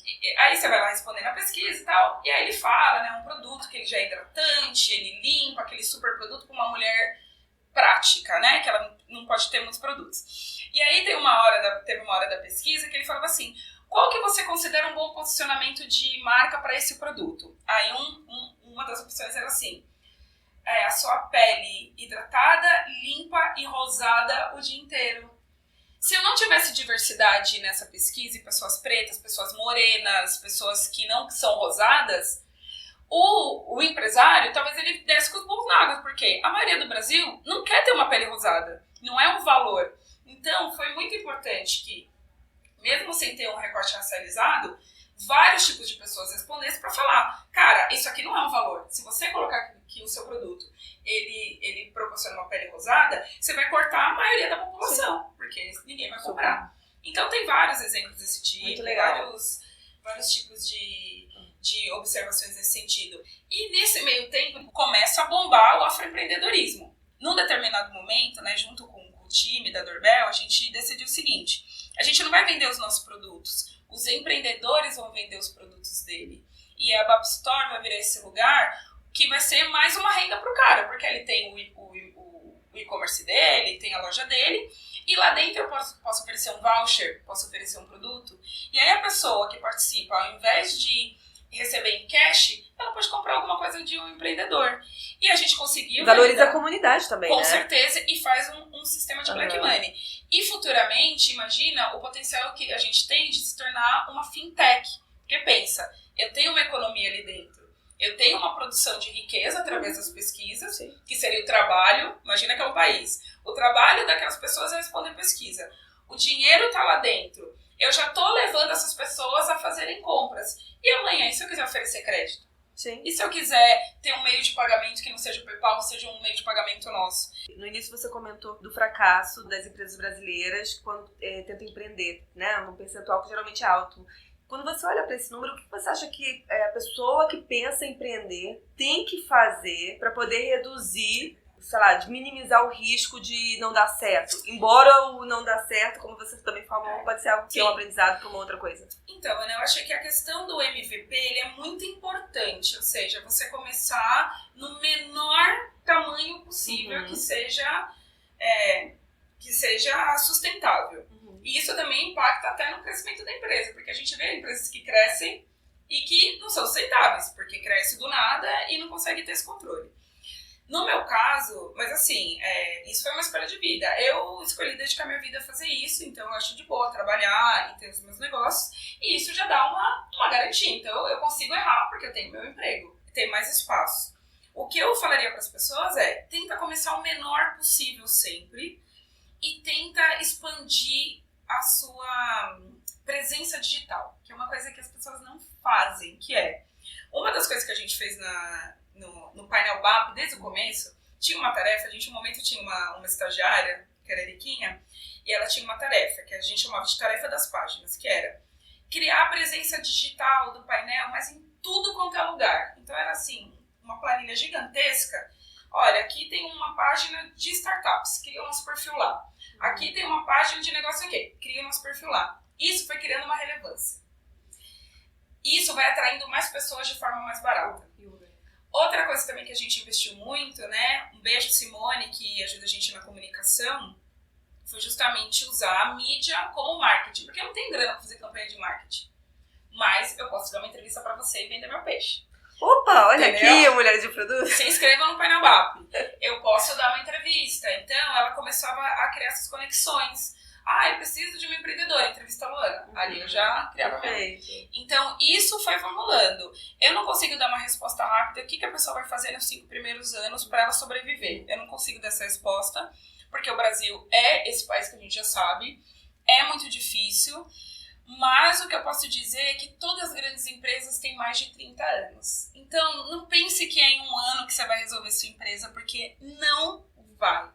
você vai lá respondendo a pesquisa e tal, e aí ele fala, né, um produto que ele já é hidratante, ele limpa, aquele super produto para uma mulher prática, né, que ela não pode ter muitos produtos. E aí teve uma hora da pesquisa que ele falava assim, qual que você considera um bom posicionamento de marca para esse produto? Aí uma das opções era assim, a sua pele hidratada, limpa e rosada o dia inteiro. Se eu não tivesse diversidade nessa pesquisa, e pessoas pretas, pessoas morenas, pessoas que não são rosadas, o empresário, talvez ele desse com os burros na água, porque a maioria do Brasil não quer ter uma pele rosada, não é um valor. Então, foi muito importante que, mesmo sem ter um recorte racializado, vários tipos de pessoas respondessem para falar, cara, isso aqui não é um valor. Se você colocar que o seu produto ele proporciona uma pele rosada, você vai cortar a maioria da população, sim, porque ninguém vai comprar. Então tem vários exemplos desse tipo, vários tipos de observações nesse sentido. E nesse meio tempo começa a bombar o afroempreendedorismo. Num determinado momento, né, junto com o time da Doorbell, a gente decidiu o seguinte, a gente não vai vender os nossos produtos, os empreendedores vão vender os produtos dele. E a Bap Store vai virar esse lugar que vai ser mais uma renda pro cara, porque ele tem o e-commerce dele, tem a loja dele, e lá dentro eu posso oferecer um voucher, posso oferecer um produto, e aí a pessoa que participa, ao invés de receber em cash, ela pode comprar alguma coisa de um empreendedor. E a gente conseguiu... Valoriza a comunidade também, com né? certeza, e faz um sistema de black money. E futuramente, imagina o potencial que a gente tem de se tornar uma fintech. Porque pensa, eu tenho uma economia ali dentro, eu tenho uma produção de riqueza através das pesquisas, sim, que seria o trabalho, imagina que é um país, o trabalho daquelas pessoas é responder pesquisa. O dinheiro está lá dentro, eu já estou levando essas pessoas a fazerem compras. E amanhã, e se eu quiser oferecer crédito? Sim. E se eu quiser ter um meio de pagamento que não seja o PayPal, seja um meio de pagamento nosso? No início você comentou do fracasso das empresas brasileiras quando tentam empreender, né? Um percentual que geralmente é alto. Quando você olha para esse número, o que você acha que a pessoa que pensa em empreender tem que fazer para poder reduzir, sei lá, de minimizar o risco de não dar certo? Embora o não dar certo, como você também falou, pode ser algo que é um aprendizado para uma outra coisa. Então, Ana, eu acho que a questão do MVP ele é muito importante, ou seja, você começar no menor tamanho possível, uhum, que seja sustentável. E isso também impacta até no crescimento da empresa, porque a gente vê empresas que crescem e que não são sustentáveis, porque cresce do nada e não consegue ter esse controle. No meu caso, mas assim, isso foi uma escolha de vida. Eu escolhi dedicar minha vida a fazer isso, então eu acho de boa trabalhar e ter os meus negócios, e isso já dá uma garantia. Então eu consigo errar porque eu tenho meu emprego, tem mais espaço. O que eu falaria para as pessoas tenta começar o menor possível sempre e tenta expandir a sua presença digital, que é uma coisa que as pessoas não fazem, que é uma das coisas que a gente fez no painel BAP desde o começo. Tinha uma tarefa, a gente no momento tinha uma estagiária, que era a Eriquinha, e ela tinha uma tarefa, que a gente chamava de tarefa das páginas, que era criar a presença digital do painel, mas em tudo quanto é lugar. Então era assim, uma planilha gigantesca. Olha, aqui tem uma página de startups, cria o nosso perfil lá. Aqui tem uma página de negócio aqui, cria o nosso perfil lá. Isso foi criando uma relevância. Isso vai atraindo mais pessoas de forma mais barata. Outra coisa também que a gente investiu muito, né? Um beijo, Simone, que ajuda a gente na comunicação, foi justamente usar a mídia como marketing. Porque eu não tenho grana pra fazer campanha de marketing. Mas eu posso dar uma entrevista pra você e vender meu peixe. Opa, olha Entendeu? aqui, Mulheres de Produto. Se inscreva no Painel BAP. Eu posso dar uma entrevista. Então, ela começava a criar essas conexões. Eu preciso de uma empreendedora, entrevista a Luana. Ali eu já criava Perfeito. Então, isso foi formulando. Eu não consigo dar uma resposta rápida. O que a pessoa vai fazer nos 5 primeiros anos para ela sobreviver? Eu não consigo dar essa resposta, porque o Brasil é esse país que a gente já sabe. É muito difícil. Mas o que eu posso dizer é que todas as grandes empresas têm mais de 30 anos. Então, não pense que é em um ano que você vai resolver sua empresa, porque não vai.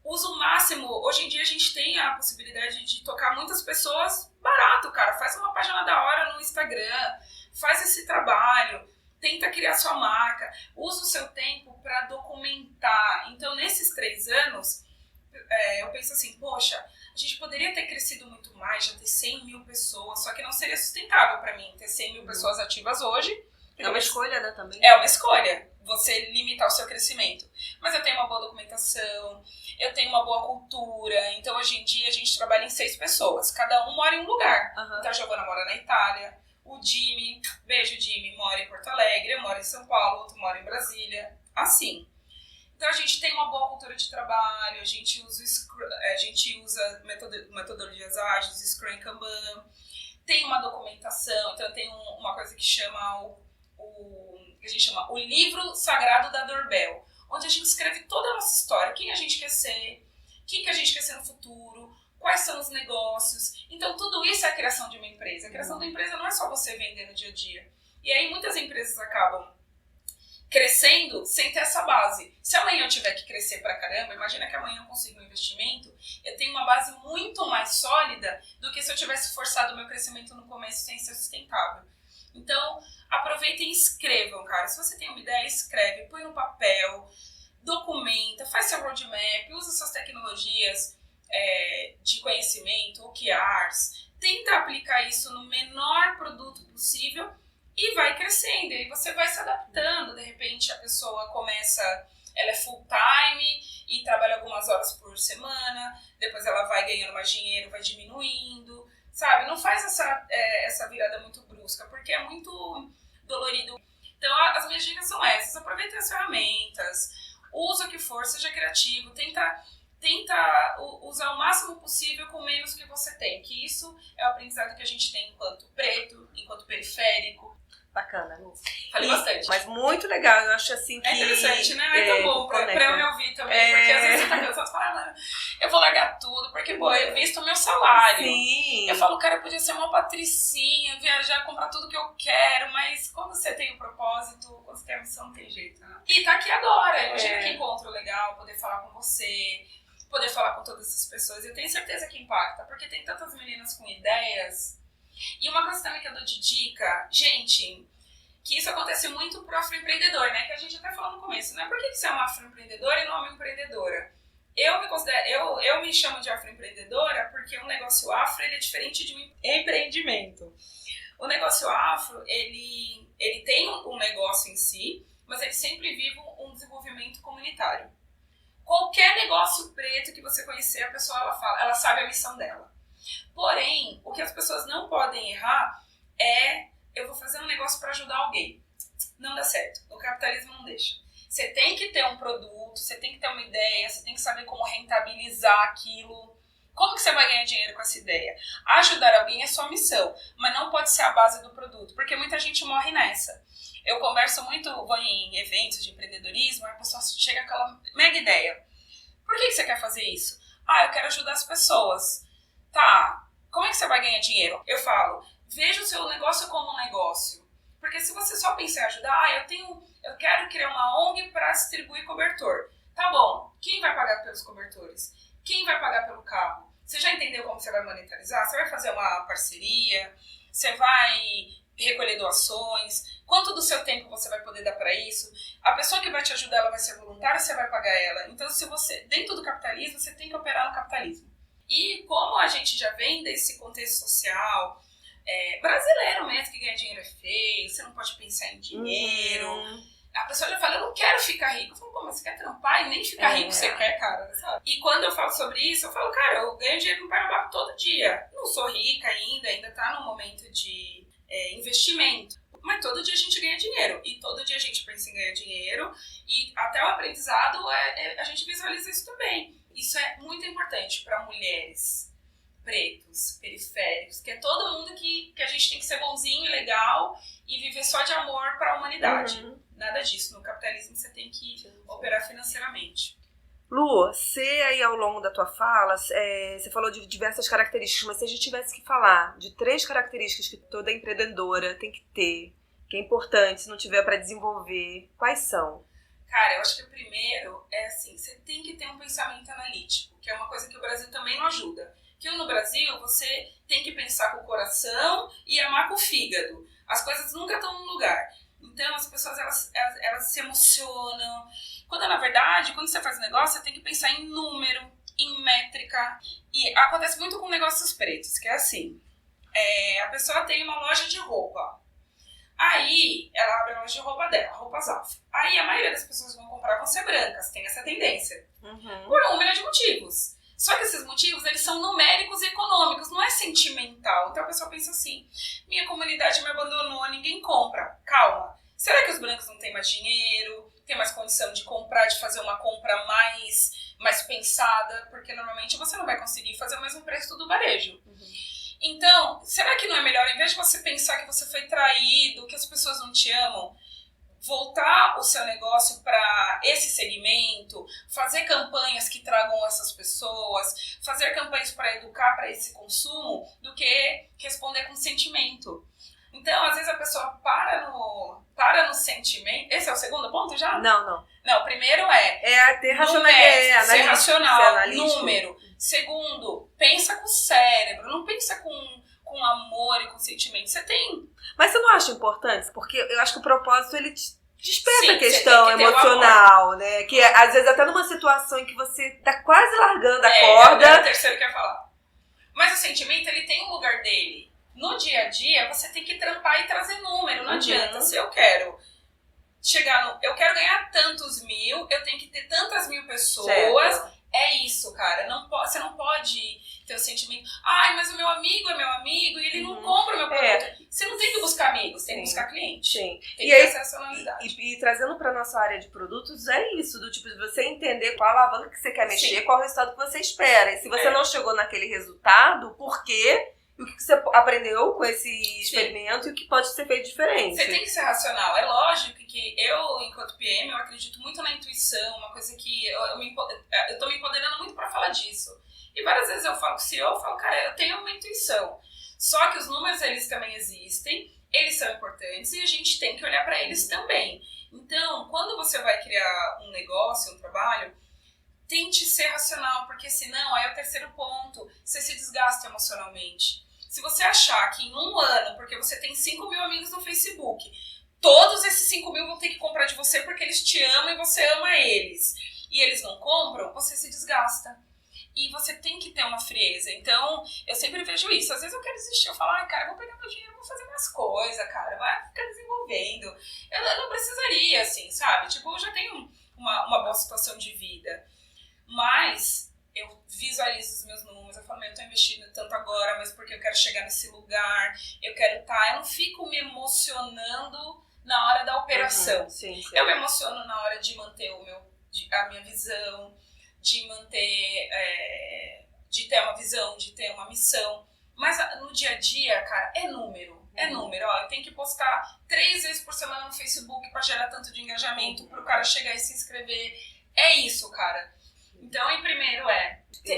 Usa o máximo. Hoje em dia a gente tem a possibilidade de tocar muitas pessoas barato, cara. Faz uma página da hora no Instagram, faz esse trabalho, tenta criar sua marca, usa o seu tempo para documentar. Então, nesses 3 anos, eu penso assim, poxa, a gente poderia ter crescido muito mais, já ter 100 mil pessoas, só que não seria sustentável para mim ter 100 mil pessoas ativas hoje. É uma escolha, né, também? É uma escolha, você limitar o seu crescimento. Mas eu tenho uma boa documentação, eu tenho uma boa cultura, então hoje em dia a gente trabalha em 6 pessoas, cada um mora em um lugar. Então a Giovana mora na Itália, o Jimmy, beijo Jimmy, mora em Porto Alegre, eu moro em São Paulo, outro mora em Brasília, assim. Então a gente tem uma boa cultura de trabalho, a gente usa metodologias ágeis, Scrum e Kanban, tem uma documentação, então tem uma coisa que chama que a gente chama o livro sagrado da Doorbell, onde a gente escreve toda a nossa história, quem a gente quer ser, o que a gente quer ser no futuro, quais são os negócios. Então tudo isso é a criação de uma empresa. A criação da empresa não é só você vender no dia a dia. E aí muitas empresas acabam crescendo sem ter essa base. Se amanhã eu tiver que crescer pra caramba, imagina que amanhã eu consigo um investimento, eu tenho uma base muito mais sólida do que se eu tivesse forçado o meu crescimento no começo sem ser sustentável. Então, aproveitem e escrevam, cara. Se você tem uma ideia, escreve, põe no papel, documenta, faz seu roadmap, usa suas tecnologias de conhecimento, OKRs, tenta aplicar isso no menor produto possível e vai crescendo, e aí você vai se adaptando. De repente a pessoa começa, ela é full time e trabalha algumas horas por semana, depois ela vai ganhando mais dinheiro, vai diminuindo, sabe? Não faz essa virada muito brusca, porque é muito dolorido. Então as minhas dicas são essas: aproveite as ferramentas, usa o que for, seja criativo, tenta usar o máximo possível com menos que você tem, que isso é o aprendizado que a gente tem enquanto preto, enquanto periférico. Bacana. Falei bastante. Mas muito legal, eu acho assim que... É interessante, né? É tão bom pra eu me ouvir também, porque às vezes você tá cansado e fala, eu vou largar tudo, porque, pô, eu visto o meu salário. Sim. Eu falo, cara, eu podia ser uma patricinha, viajar, comprar tudo que eu quero, mas quando você tem um propósito, quando você tem a missão, não tem jeito, né? E tá aqui agora, imagina que encontro legal, poder falar com você, poder falar com todas essas pessoas. Eu tenho certeza que impacta, porque tem tantas meninas com ideias. E uma coisa também que eu dou de dica, gente, que isso acontece muito pro afroempreendedor, né? Que a gente até falou no começo, né? Por que você é uma afroempreendedora e não uma empreendedora? Eu me chamo de afroempreendedora porque um negócio afro, ele é diferente de um empreendimento. O negócio afro, ele tem um negócio em si, mas ele sempre vive um desenvolvimento comunitário. Qualquer negócio preto que você conhecer, a pessoa ela sabe a missão dela. Porém, o que as pessoas não podem errar é: eu vou fazer um negócio para ajudar alguém. Não dá certo. O capitalismo não deixa. Você tem que ter um produto, você tem que ter uma ideia, você tem que saber como rentabilizar aquilo. Como que você vai ganhar dinheiro com essa ideia? Ajudar alguém é sua missão, mas não pode ser a base do produto, porque muita gente morre nessa. Eu converso muito, vou em eventos de empreendedorismo, a pessoa chega com aquela mega ideia. Por que você quer fazer isso? Eu quero ajudar as pessoas. Tá, como é que você vai ganhar dinheiro? Eu falo, veja o seu negócio como um negócio. Porque se você só pensa em ajudar, eu quero criar uma ONG para distribuir cobertor. Tá bom, quem vai pagar pelos cobertores? Quem vai pagar pelo carro? Você já entendeu como você vai monetarizar? Você vai fazer uma parceria? Você vai recolher doações? Quanto do seu tempo você vai poder dar para isso? A pessoa que vai te ajudar, ela vai ser voluntária, você vai pagar ela. Então, se você, dentro do capitalismo, você tem que operar no capitalismo. E como a gente já vem desse contexto social, brasileiro mesmo, que ganha dinheiro é feio, você não pode pensar em dinheiro. A pessoa já fala, eu não quero ficar rico. Eu falo, pô, mas você quer trampar e nem ficar rico você quer, cara, sabe? E quando eu falo sobre isso, eu falo, cara, eu ganho dinheiro no Paraná todo dia. Não sou rica ainda tá no momento de investimento. Mas todo dia a gente ganha dinheiro. E todo dia a gente pensa em ganhar dinheiro. E até o aprendizado, a gente visualiza isso também. Isso é muito importante para mulheres, pretos, periféricos, que é todo mundo que a gente tem que ser bonzinho e legal e viver só de amor para a humanidade. Nada disso. No capitalismo você tem que operar financeiramente. Lu, você aí ao longo da tua fala, você falou de diversas características, mas se a gente tivesse que falar de 3 características que toda empreendedora tem que ter, que é importante se não tiver para desenvolver, quais são? Cara, eu acho que o primeiro é assim, você tem que ter um pensamento analítico, que é uma coisa que o Brasil também não ajuda. Que no Brasil você tem que pensar com o coração e amar com o fígado. As coisas nunca estão no lugar. Então as pessoas elas se emocionam. Quando na verdade, quando você faz um negócio, você tem que pensar em número, em métrica. E acontece muito com negócios pretos, que é assim. A pessoa tem uma loja de roupa. Aí, ela abre a loja de roupa dela, roupas alfa. Aí, a maioria das pessoas que vão comprar vão ser brancas, tem essa tendência. Por um milhão de motivos. Só que esses motivos, eles são numéricos e econômicos, não é sentimental. Então, a pessoa pensa assim, minha comunidade me abandonou, ninguém compra. Calma. Será que os brancos não têm mais dinheiro, tem mais condição de comprar, de fazer uma compra mais pensada? Porque, normalmente, você não vai conseguir fazer o mesmo preço do varejo. Então, será que não é melhor, em vez de você pensar que você foi traído, que as pessoas não te amam, voltar o seu negócio para esse segmento, fazer campanhas que tragam essas pessoas, fazer campanhas para educar para esse consumo, do que responder com sentimento. Então, às vezes a pessoa para no sentimento. Esse é o segundo ponto já? Não. Não, o primeiro ter racionalidade, ser racional, analítico. número. Segundo, pensa com o cérebro, não pensa com amor e com sentimento. Você tem... Mas você não acha importante? Porque eu acho que o propósito, ele desperta Sim, a questão emocional, né? Que às vezes até numa situação em que você tá quase largando a corda... É o terceiro que eu ia falar. Mas o sentimento, ele tem um lugar dele. No dia a dia, você tem que trampar e trazer número. Não adianta. Se eu quero eu quero ganhar tantos mil, eu tenho que ter tantas mil pessoas. Certo. É isso, cara. Você não pode ter o sentimento, mas o meu amigo é meu amigo e ele não compra o meu produto. Você não tem que buscar amigos, tem que buscar cliente. Sim. Tem que ter essa racionalidade. E trazendo pra nossa área de produtos, é isso, do tipo de você entender qual alavanca que você quer mexer, qual o resultado que você espera. E se você não chegou naquele resultado, por quê? E o que você aprendeu com esse experimento e o que pode ser feito diferente. Você tem que ser racional. É lógico que eu, enquanto PM, eu acredito muito na intuição, uma coisa que eu tô me empoderando muito pra falar disso. E várias vezes eu falo com o CEO, eu falo, cara, eu tenho uma intuição. Só que os números, eles também existem, eles são importantes e a gente tem que olhar pra eles também. Então, quando você vai criar um negócio, um trabalho, tente ser racional, porque senão, aí é o terceiro ponto, você se desgasta emocionalmente. Se você achar que em um ano, porque você tem 5 mil amigos no Facebook, todos esses 5 mil vão ter que comprar de você porque eles te amam e você ama eles, e eles não compram, você se desgasta. E você tem que ter uma frieza. Então, eu sempre vejo isso. Às vezes eu quero desistir, eu falo, cara, vou pegar meu dinheiro, vou fazer minhas coisas, cara, vai ficar desenvolvendo. Eu não precisaria, assim, sabe? Tipo, eu já tenho uma boa situação de vida. Mas eu visualizo os meus números, eu falo, eu tô investindo tanto agora, mas porque eu quero chegar nesse lugar, eu quero estar, eu não fico me emocionando na hora da operação. Sim. Eu me emociono na hora de manter a minha visão, de manter, de ter uma visão, de ter uma missão. Mas no dia a dia, cara, é número. Ó, eu tenho que postar 3 vezes por semana no Facebook pra gerar tanto de engajamento, pro cara chegar e se inscrever. É isso, cara. Então, em primeiro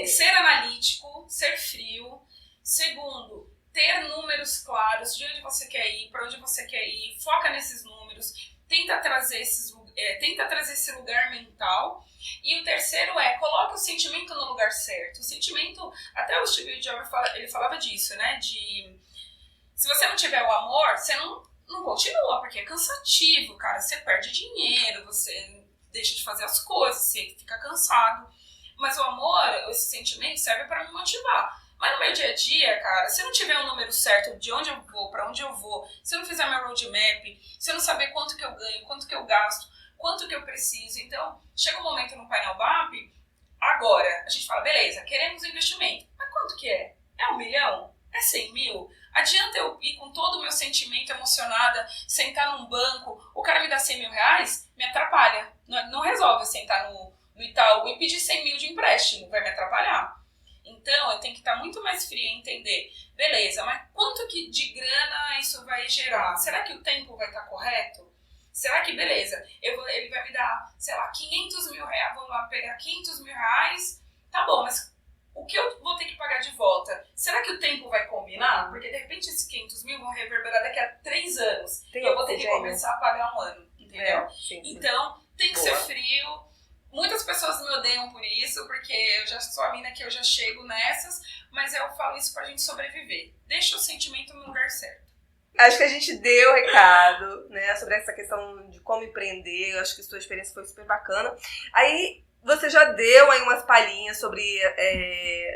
ser analítico, ser frio. Segundo, ter números claros de onde você quer ir, pra onde você quer ir. Foca nesses números. Tenta trazer esse lugar mental. E o terceiro coloque o sentimento no lugar certo. O sentimento, até o Steve Jobs ele falava disso, né? Se você não tiver o amor, você não continua, porque é cansativo, cara. Você perde dinheiro, você deixa de fazer as coisas, você fica cansado. Mas o amor, esse sentimento, serve pra me motivar. Mas no meu dia a dia, cara, se eu não tiver o número certo de onde eu vou, pra onde eu vou, se eu não fizer meu roadmap, se eu não saber quanto que eu ganho, quanto que eu gasto, quanto que eu preciso, então chega um momento no painel BAP, agora a gente fala, beleza, queremos investimento, mas quanto que é? É 1 milhão? É 100 mil? Adianta eu ir com todo o meu sentimento emocionada, sentar num banco, o cara me dá 100 mil reais? Me atrapalha. Não resolve eu sentar no Itaú e pedir 100 mil de empréstimo, vai me atrapalhar. Então eu tenho que estar muito mais fria e entender, beleza, mas quanto que de grana isso vai gerar? Será que o tempo vai estar correto? Será que, beleza, ele vai me dar, sei lá, 500 mil reais, vamos lá pegar 500 mil reais, tá bom, mas o que eu vou ter que pagar de volta? Será que o tempo vai combinar? Porque de repente esses 500 mil vão reverberar daqui a 3 anos e eu vou ter que começar a pagar 1 ano, entendeu? Sim. Então tem que ser frio. Muitas pessoas me odeiam por isso, porque eu já sou a mina que eu já chego nessas, mas eu falo isso pra gente sobreviver. Deixa o sentimento no lugar certo. Acho que a gente deu o recado, né, sobre essa questão de como empreender. Eu acho que sua experiência foi super bacana. Aí você já deu aí umas palhinhas sobre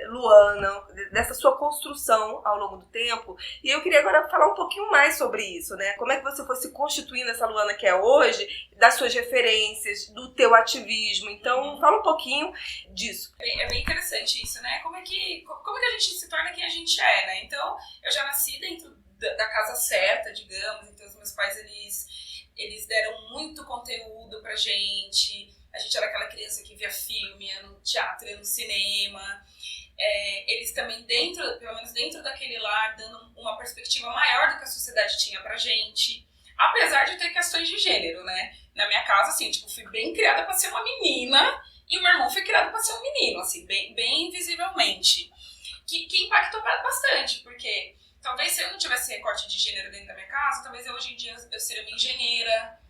Luana, dessa sua construção ao longo do tempo. E eu queria agora falar um pouquinho mais sobre isso, né? Como é que você foi se constituindo essa Luana que é hoje, das suas referências, do teu ativismo. Então, fala um pouquinho disso. É bem interessante isso, né? Como é que a gente se torna quem a gente é, né? Então, eu já nasci dentro da casa certa, digamos. Então, os meus pais, eles deram muito conteúdo pra gente. A gente era aquela criança que via filme, ia no teatro, ia no cinema. Eles também, pelo menos dentro daquele lar, dando uma perspectiva maior do que a sociedade tinha pra gente. Apesar de ter questões de gênero, né? Na minha casa, assim, tipo, fui bem criada pra ser uma menina e o meu irmão foi criado pra ser um menino, assim, bem visivelmente. Que impactou bastante, porque talvez se eu não tivesse recorte de gênero dentro da minha casa, talvez hoje em dia eu seria uma engenheira.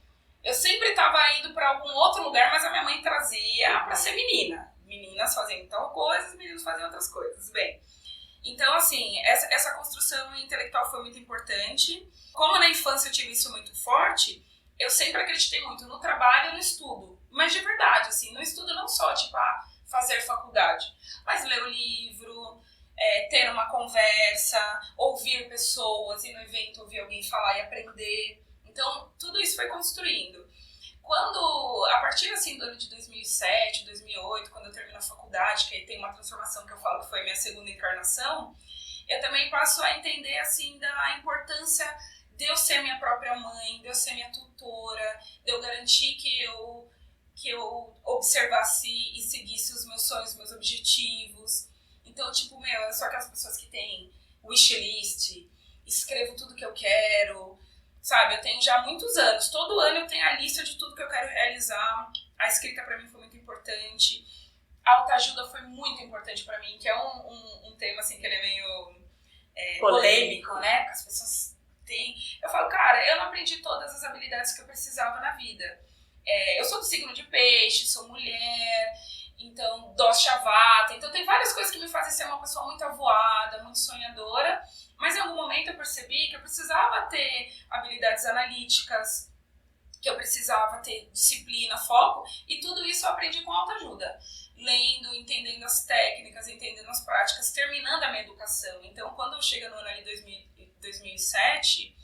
Eu sempre estava indo para algum outro lugar, mas a minha mãe trazia para ser menina. Meninas faziam tal coisa, os meninos faziam outras coisas. Bem, então, assim, essa construção intelectual foi muito importante. Como na infância eu tive isso muito forte, eu sempre acreditei muito no trabalho e no estudo. Mas de verdade, assim, no estudo não só, tipo, fazer faculdade, mas ler o livro, ter uma conversa, ouvir pessoas, ir no evento, ouvir alguém falar e aprender. Então, tudo isso foi construindo. A partir assim, do ano de 2007, 2008, quando eu termino a faculdade, que aí tem uma transformação que eu falo que foi a minha segunda encarnação, eu também passo a entender, assim, da importância de eu ser minha própria mãe, de eu ser minha tutora, de eu garantir que eu observasse e seguisse os meus sonhos, os meus objetivos. Então, tipo, eu sou aquelas pessoas que têm wishlist, escrevo tudo que eu quero. Sabe, eu tenho já muitos anos. Todo ano eu tenho a lista de tudo que eu quero realizar. A escrita pra mim foi muito importante. A autoajuda foi muito importante pra mim, que é um tema, assim, que ele é meio polêmico, né? Que as pessoas têm. Eu falo, cara, eu não aprendi todas as habilidades que eu precisava na vida. Eu sou do signo de peixe, sou mulher, então, dosha vata. Então, tem várias coisas que me fazem ser uma pessoa muito avoada, muito sonhadora. Mas em algum momento eu percebi que eu precisava ter habilidades analíticas, que eu precisava ter disciplina, foco, e tudo isso eu aprendi com autoajuda. Lendo, entendendo as técnicas, entendendo as práticas, terminando a minha educação. Então, quando eu cheguei no ano ali 2007,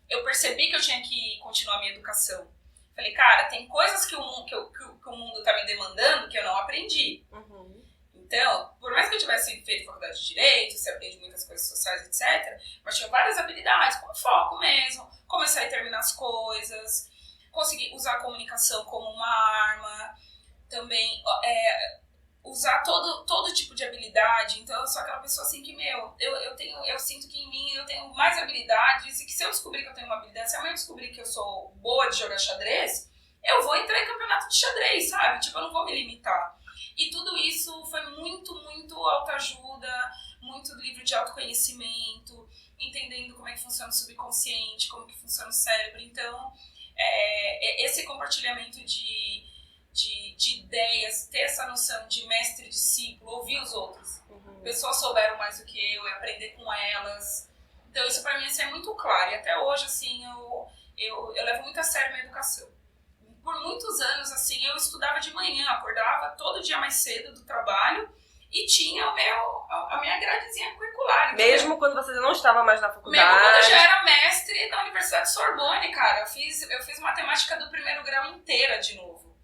eu percebi que eu tinha que continuar a minha educação. Falei, cara, tem coisas que o mundo tá me demandando que eu não aprendi. Uhum. Então, por mais que eu tivesse feito faculdade de Direito, você aprende muitas coisas sociais, etc., mas tinha várias habilidades, como foco mesmo, começar e terminar as coisas, conseguir usar a comunicação como uma arma, também usar todo tipo de habilidade. Então eu sou aquela pessoa assim que, eu sinto que em mim eu tenho mais habilidades, e que se eu descobrir que eu tenho uma habilidade, se amanhã eu descobrir que eu sou boa de jogar xadrez, eu vou entrar em campeonato de xadrez, sabe? Tipo, eu não vou me limitar. E tudo isso foi muito, muito autoajuda, muito livro de autoconhecimento, entendendo como é que funciona o subconsciente, como que funciona o cérebro. Então, esse compartilhamento de ideias, ter essa noção de mestre e discípulo, ouvir os outros. Pessoas souberam mais do que eu, e aprender com elas. Então, isso pra mim assim, é muito claro. E até hoje, assim, eu levo muito a sério minha educação. Por muitos anos, assim, eu estudava de manhã, acordava todo dia mais cedo do trabalho e tinha a minha gradezinha curricular. Mesmo quando você não estava mais na faculdade? Mesmo quando eu já era mestre da Universidade Sorbonne, cara. Eu fiz matemática do primeiro grau inteira de novo.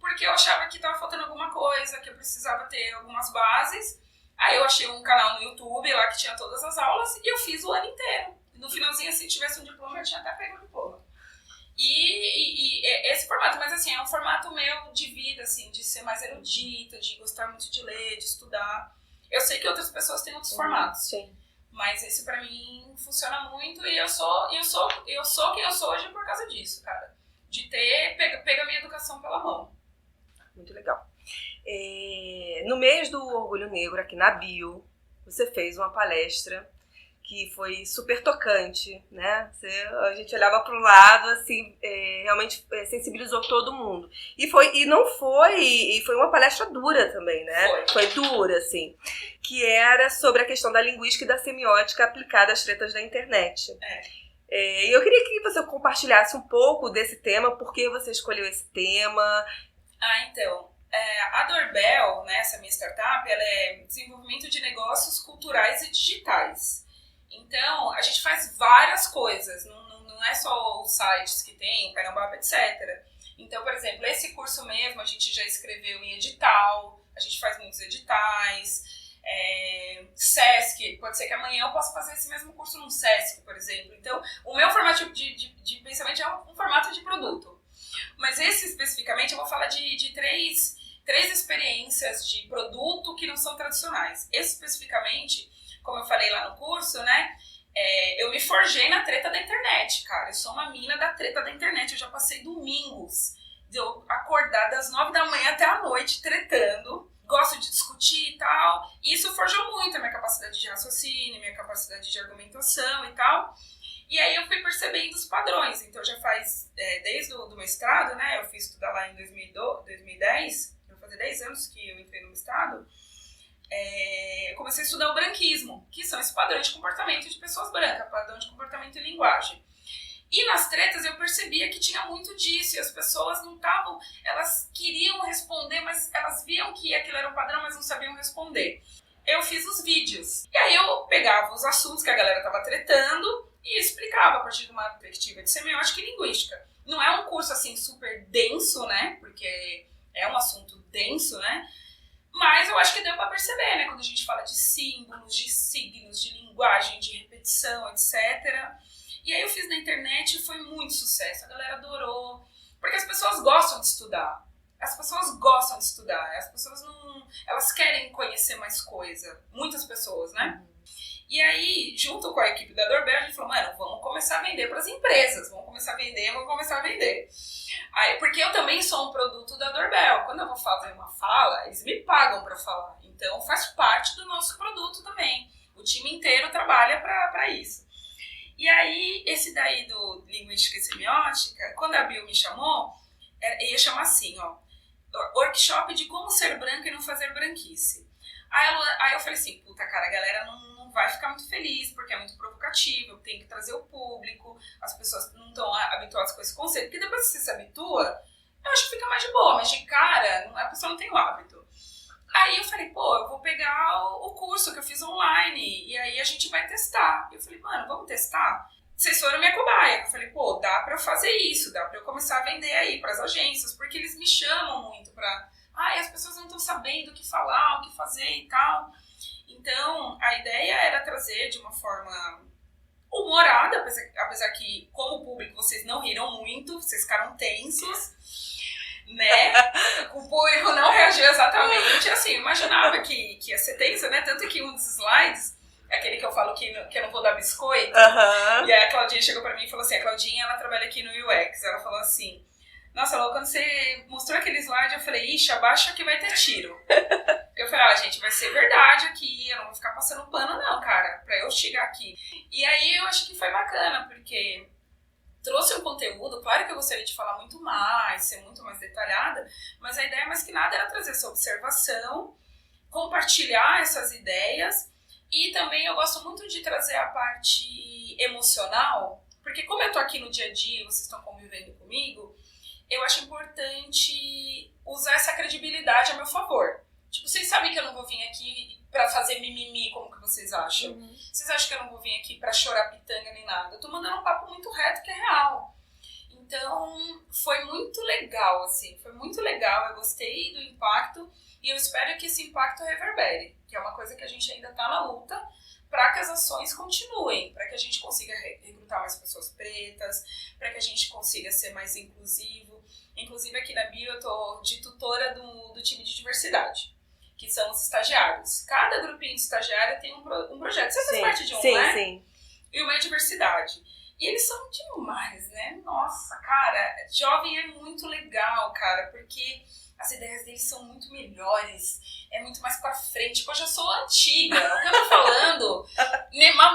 Porque eu achava que estava faltando alguma coisa, que eu precisava ter algumas bases. Aí eu achei um canal no YouTube lá que tinha todas as aulas e eu fiz o ano inteiro. No finalzinho, se tivesse um diploma, eu tinha até pego o diploma. E esse formato, mas assim, é um formato meu de vida, assim, de ser mais erudita, de gostar muito de ler, de estudar. Eu sei que outras pessoas têm outros formatos. Sim. Mas esse pra mim funciona muito, e eu sou quem eu sou hoje por causa disso, cara. De ter pego a minha educação pela mão. Muito legal. No mês do Orgulho Negro, aqui na Bio, você fez uma palestra que foi super tocante, né? A gente olhava para o lado, assim, realmente sensibilizou todo mundo. E foi uma palestra dura também, né? Foi dura, assim. Que era sobre a questão da linguística e da semiótica aplicada às tretas da internet. E eu queria que você compartilhasse um pouco desse tema, por que você escolheu esse tema. Então, a Doorbell, né, essa minha startup, ela é desenvolvimento de negócios culturais e digitais. Então, a gente faz várias coisas, não é só os sites que tem, o Carambapa, etc. Então, por exemplo, esse curso mesmo, a gente já escreveu em edital, a gente faz muitos editais, Sesc, pode ser que amanhã eu possa fazer esse mesmo curso no Sesc, por exemplo. Então, o meu formato de pensamento é um formato de produto. Mas esse especificamente, eu vou falar de três experiências de produto que não são tradicionais. Esse especificamente, como eu falei lá no curso, né, eu me forjei na treta da internet, cara. Eu sou uma mina da treta da internet. Eu já passei domingos de eu acordar das 9 da manhã até a noite tretando. Gosto de discutir e tal. E isso forjou muito a minha capacidade de raciocínio, minha capacidade de argumentação e tal. E aí eu fui percebendo os padrões. Então já faz, desde o mestrado, né, eu fui estudar lá em 2010, vai fazer 10 anos que eu entrei no mestrado, eu comecei a estudar o branquismo, que são esses padrões de comportamento de pessoas brancas, padrão de comportamento e linguagem. E nas tretas eu percebia que tinha muito disso, e as pessoas não estavam, elas queriam responder, mas elas viam que aquilo era um padrão, mas não sabiam responder. Eu fiz os vídeos, e aí eu pegava os assuntos que a galera estava tretando e explicava a partir de uma perspectiva de semiótica e linguística. Não é um curso assim super denso, né, porque é um assunto denso, né, mas eu acho que deu pra perceber, né, quando a gente fala de símbolos, de signos, de linguagem, de repetição, etc. E aí eu fiz na internet e foi muito sucesso, a galera adorou, porque as pessoas gostam de estudar. As pessoas gostam de estudar, as pessoas não... Elas querem conhecer mais coisa, muitas pessoas, né? E aí, junto com a equipe da Doorbell, a gente falou, mano, vamos começar a vender para as empresas, vamos começar a vender. Aí, porque eu também sou um produto da Doorbell, quando eu vou fazer uma fala, eles me pagam para falar, então faz parte do nosso produto também. O time inteiro trabalha para isso. E aí, esse daí do Linguística e Semiótica, quando a Bio me chamou, ia chamar assim, ó, workshop de como ser branca e não fazer branquice. Aí eu falei assim, puta cara, a galera não vai ficar muito feliz, porque é muito provocativo, tem que trazer o público, as pessoas não estão habituadas com esse conceito, porque depois que você se habitua, eu acho que fica mais de boa, mas de cara, a pessoa não tem o hábito. Aí eu falei, pô, eu vou pegar o curso que eu fiz online, e aí a gente vai testar. Eu falei, mano, vamos testar? Vocês foram minha cobaia. Eu falei, pô, dá pra eu fazer isso, dá pra eu começar a vender aí pras agências, porque eles me chamam muito pra... as pessoas não estão sabendo o que falar, o que fazer e tal. Então, a ideia era trazer de uma forma humorada, apesar que, como público, vocês não riram muito, vocês ficaram tensos, né? O público não reagiu exatamente. Assim, eu imaginava que ia ser tenso, né? Tanto que um dos slides, aquele que eu falo que eu não vou dar biscoito, e aí a Claudinha chegou pra mim e falou assim, a Claudinha, ela trabalha aqui no UX, ela falou assim, nossa, Lô, quando você mostrou aquele slide, eu falei, ixi, abaixa que vai ter tiro. Eu falei, gente, vai ser verdade aqui, eu não vou ficar passando pano não, cara, pra eu chegar aqui. E aí eu acho que foi bacana, porque trouxe um conteúdo, claro que eu gostaria de falar muito mais, ser muito mais detalhada, mas a ideia mais que nada era trazer essa observação, compartilhar essas ideias, e também eu gosto muito de trazer a parte emocional, porque como eu tô aqui no dia a dia, vocês estão convivendo comigo, eu acho importante usar essa credibilidade a meu favor. Tipo, vocês sabem que eu não vou vir aqui pra fazer mimimi, como que vocês acham? Vocês acham que eu não vou vir aqui pra chorar pitanga nem nada? Eu tô mandando um papo muito reto que é real. Então, foi muito legal, assim, foi muito legal. Eu gostei do impacto e eu espero que esse impacto reverbere, que é uma coisa que a gente ainda tá na luta, para que as ações continuem, para que a gente consiga recrutar mais pessoas pretas, para que a gente consiga ser mais inclusivo. Inclusive aqui na Bio eu tô de tutora do time de diversidade, que são os estagiários. Cada grupinho de estagiário tem um projeto. Você faz parte de um, né? Sim. E uma é diversidade. E eles são demais, né? Nossa, cara, jovem é muito legal, cara, porque as ideias deles são muito melhores, é muito mais pra frente. Tipo, eu já sou antiga, o que eu tô falando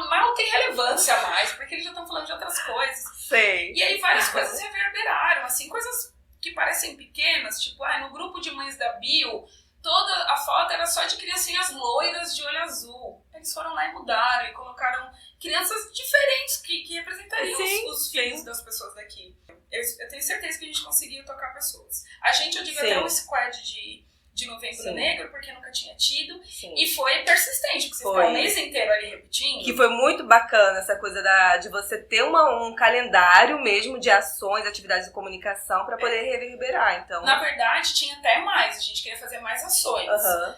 mal tem relevância mais, porque eles já estão falando de outras coisas. Sei. E aí várias coisas reverberaram, assim, coisas que parecem pequenas, tipo, no grupo de mães da Bio, toda a foto era só de criancinhas loiras de olho azul. Eles foram lá e mudaram e colocaram crianças diferentes que representariam os filhos das pessoas daqui. Eu tenho certeza que a gente conseguiu tocar pessoas. A gente, eu digo, até um squad de Novembro Negro, porque nunca tinha tido. E foi persistente, porque você ficou o mês inteiro ali repetindo. Que foi muito bacana essa coisa de você ter um calendário mesmo de ações, atividades de comunicação para poder reverberar. Então, na verdade, tinha até mais. A gente queria fazer mais ações.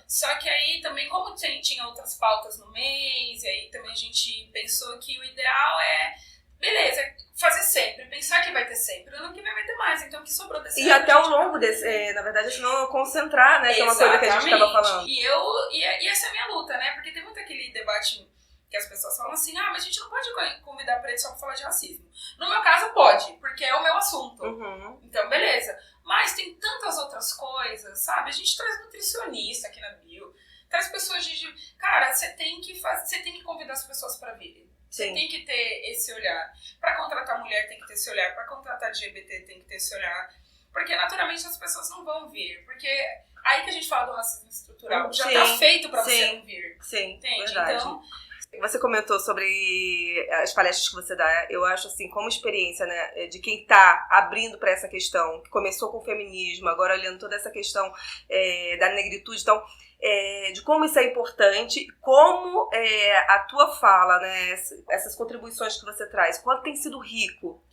Só que aí também, como tinha outras pautas no mês, e aí também a gente pensou que o ideal é, beleza, fazer sempre, pensar que vai ter sempre, no ano que vem vai ter mais, então o que sobrou desse ano. E até ao longo desse, na verdade, senão concentrar, né, que é uma coisa que a gente estava falando. E essa é a minha luta, né, porque tem muito aquele debate que as pessoas falam assim, mas a gente não pode convidar preto só pra falar de racismo. No meu caso, pode, porque é o meu assunto. Então, beleza. Mas tem tantas outras coisas, sabe? A gente traz nutricionista aqui na Bio, traz pessoas cara, você tem que convidar as pessoas pra virem. Você tem que ter esse olhar. Pra contratar mulher tem que ter esse olhar. Pra contratar LGBT tem que ter esse olhar. Porque naturalmente as pessoas não vão vir. Porque aí que a gente fala do racismo estrutural. Já tá feito pra você não vir. Entende? Verdade. Então, você comentou sobre as palestras que você dá. Eu acho assim, como experiência, né, de quem tá abrindo pra essa questão, que começou com o feminismo, agora olhando toda essa questão da negritude, então, de como isso é importante, como a tua fala, né, essas contribuições que você traz, quanto tem sido rico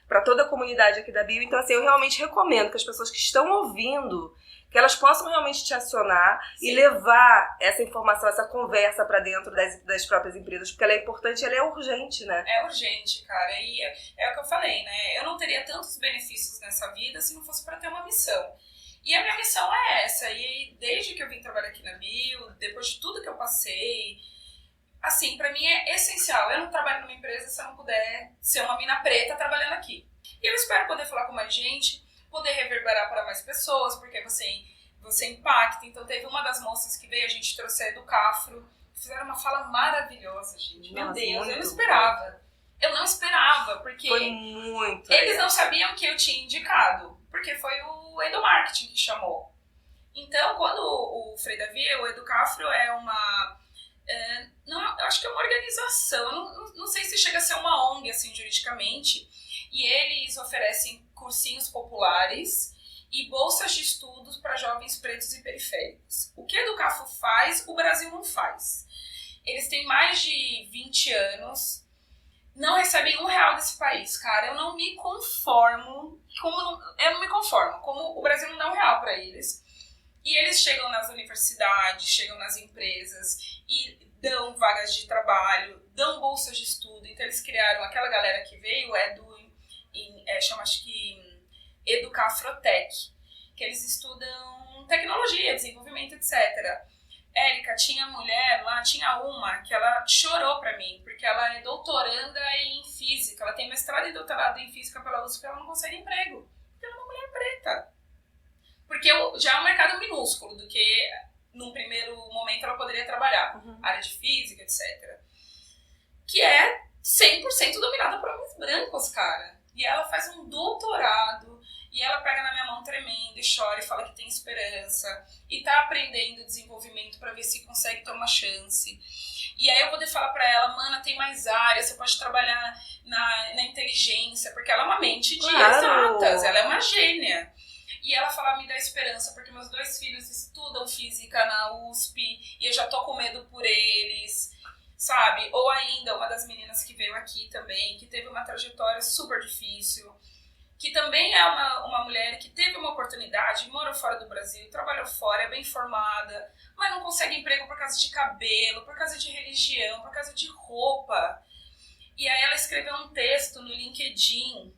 para toda a comunidade aqui da Bio. Então, assim, eu realmente recomendo que as pessoas que estão ouvindo, que elas possam realmente te acionar e levar essa informação, essa conversa para dentro das próprias empresas, porque ela é importante e ela é urgente, né? É urgente, cara. E é o que eu falei, né? Eu não teria tantos benefícios nessa vida se não fosse para ter uma missão. E a minha missão é essa. E desde que eu vim trabalhar aqui na Bio, depois de tudo que eu passei, assim, pra mim é essencial. Eu não trabalho numa empresa se eu não puder ser uma mina preta trabalhando aqui. E eu espero poder falar com mais gente, poder reverberar para mais pessoas, porque você impacta. Então teve uma das moças que veio, a gente trouxe a Educafro, fizeram uma fala maravilhosa, gente. Meu Deus, eu não esperava. Eu não esperava, porque foi muito eles não sabiam que eu tinha indicado, porque foi o Endomarketing que chamou. Então, quando o Frei Davi, o Educafro é uma... eu acho que é uma organização, não sei se chega a ser uma ONG, assim, juridicamente, e eles oferecem cursinhos populares e bolsas de estudos para jovens pretos e periféricos. O que a Educafro faz, o Brasil não faz. Eles têm mais de 20 anos, não recebem R$1 desse país, cara. Eu não me conformo, como o Brasil não dá R$1 para eles. E eles chegam nas universidades, chegam nas empresas e dão vagas de trabalho, dão bolsas de estudo. Então eles criaram, aquela galera que veio chama acho que Educar Afrotech, que eles estudam tecnologia, desenvolvimento, etc. Érica, tinha mulher lá, tinha uma que ela chorou pra mim, porque ela é doutoranda em física, ela tem mestrado e doutorado em física pela USP, ela não consegue emprego, porque ela é uma mulher preta. Porque já é um mercado minúsculo do que num primeiro momento ela poderia trabalhar, área de física, etc. Que é 100% dominada por homens brancos, cara. E ela faz um doutorado, e ela pega na minha mão tremendo e chora e fala que tem esperança, e tá aprendendo desenvolvimento pra ver se consegue ter uma chance. E aí eu poder falar pra ela, mana, tem mais áreas, você pode trabalhar na inteligência, porque ela é uma mente de exatas, ela é uma gênia. E ela fala, me dá esperança, porque meus 2 filhos estudam física na USP, e eu já tô com medo por eles, sabe? Ou ainda, uma das meninas que veio aqui também, que teve uma trajetória super difícil, que também é uma mulher que teve uma oportunidade, mora fora do Brasil, trabalhou fora, é bem formada, mas não consegue emprego por causa de cabelo, por causa de religião, por causa de roupa. E aí ela escreveu um texto no LinkedIn,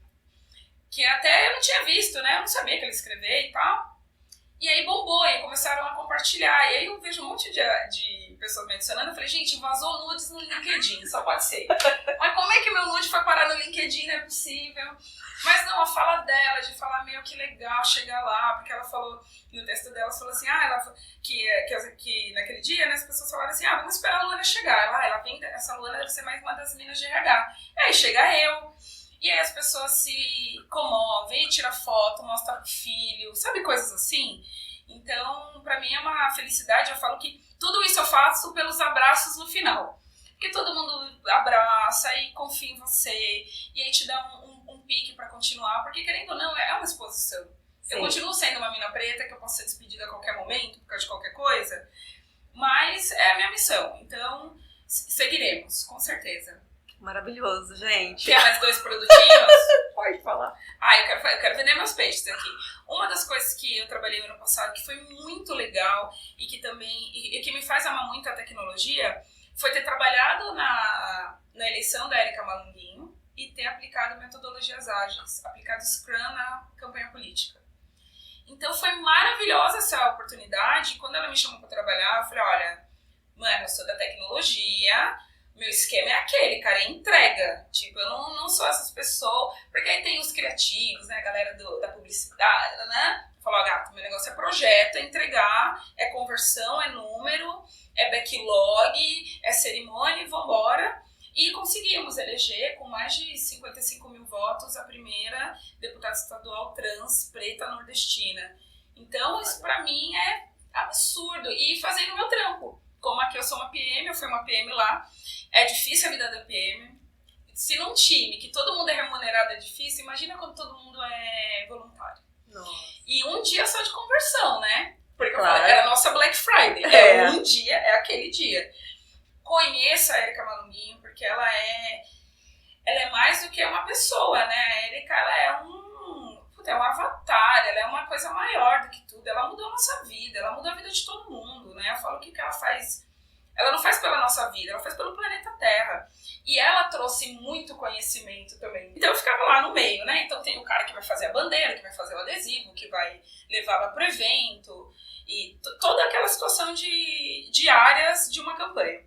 que até eu não tinha visto, né? Eu não sabia que ela escrevia e tal. E aí bombou, e começaram a compartilhar. E aí eu vejo um monte de pessoas me adicionando. Eu falei, gente, vazou nudes no LinkedIn, só pode ser. Mas como é que meu nude foi parar no LinkedIn? Não é possível. Mas não, a fala dela, de falar, meu, que legal chegar lá. Porque ela falou, no texto dela, ela falou assim, que naquele dia, né, as pessoas falaram assim, vamos esperar a Luana chegar. Ela vem, essa Luana deve ser mais uma das meninas de RH. Aí chega eu. E aí as pessoas se comovem, tira foto, mostra pro filho, sabe, coisas assim? Então, pra mim é uma felicidade, eu falo que tudo isso eu faço pelos abraços no final. Porque todo mundo abraça e confia em você, e aí te dá um pique pra continuar, porque querendo ou não, é uma exposição. Sim. Eu continuo sendo uma mina preta, que eu posso ser despedida a qualquer momento, por causa de qualquer coisa, mas é a minha missão, então seguiremos, com certeza. Maravilhoso, gente. Quer mais 2 produtinhos? Pode falar. Eu quero vender meus peixes aqui. Uma das coisas que eu trabalhei no ano passado, que foi muito legal e que também e que me faz amar muito a tecnologia, foi ter trabalhado na eleição da Érica Malunguinho e ter aplicado metodologias ágeis, aplicado Scrum na campanha política. Então foi maravilhosa essa oportunidade. Quando ela me chamou para trabalhar, eu falei, olha, mano, eu sou da tecnologia, meu esquema é aquele, cara, é entrega. Tipo, eu não sou essas pessoas. Porque aí tem os criativos, né? A galera da publicidade, né? Falou, gato, meu negócio é projeto, é entregar, é conversão, é número, é backlog, é cerimônia e vambora. E conseguimos eleger, com mais de 55 mil votos, a primeira deputada estadual trans preta nordestina. Então, isso pra mim é absurdo. E fazendo o meu trampo. Como aqui eu sou uma PM, eu fui uma PM lá. É difícil a vida da PM. Se num time que todo mundo é remunerado é difícil, imagina quando todo mundo é voluntário. Nossa. E um dia só de conversão, né? Porque claro. Eu falei, é a nossa Black Friday. É um dia, é aquele dia. Conheça a Érica Malunguinho, porque ela é mais do que uma pessoa, né? A Érica, ela é um avatar, ela é uma coisa maior do que tudo. Ela mudou a nossa vida, ela mudou a vida de todo mundo, né? Eu falo que o que ela faz, ela não faz pela nossa vida, ela faz pelo planeta Terra. E ela trouxe muito conhecimento também. Então eu ficava lá no meio, né? Então tem o cara que vai fazer a bandeira, que vai fazer o adesivo, que vai levá-la pro evento, e toda aquela situação de áreas de uma campanha.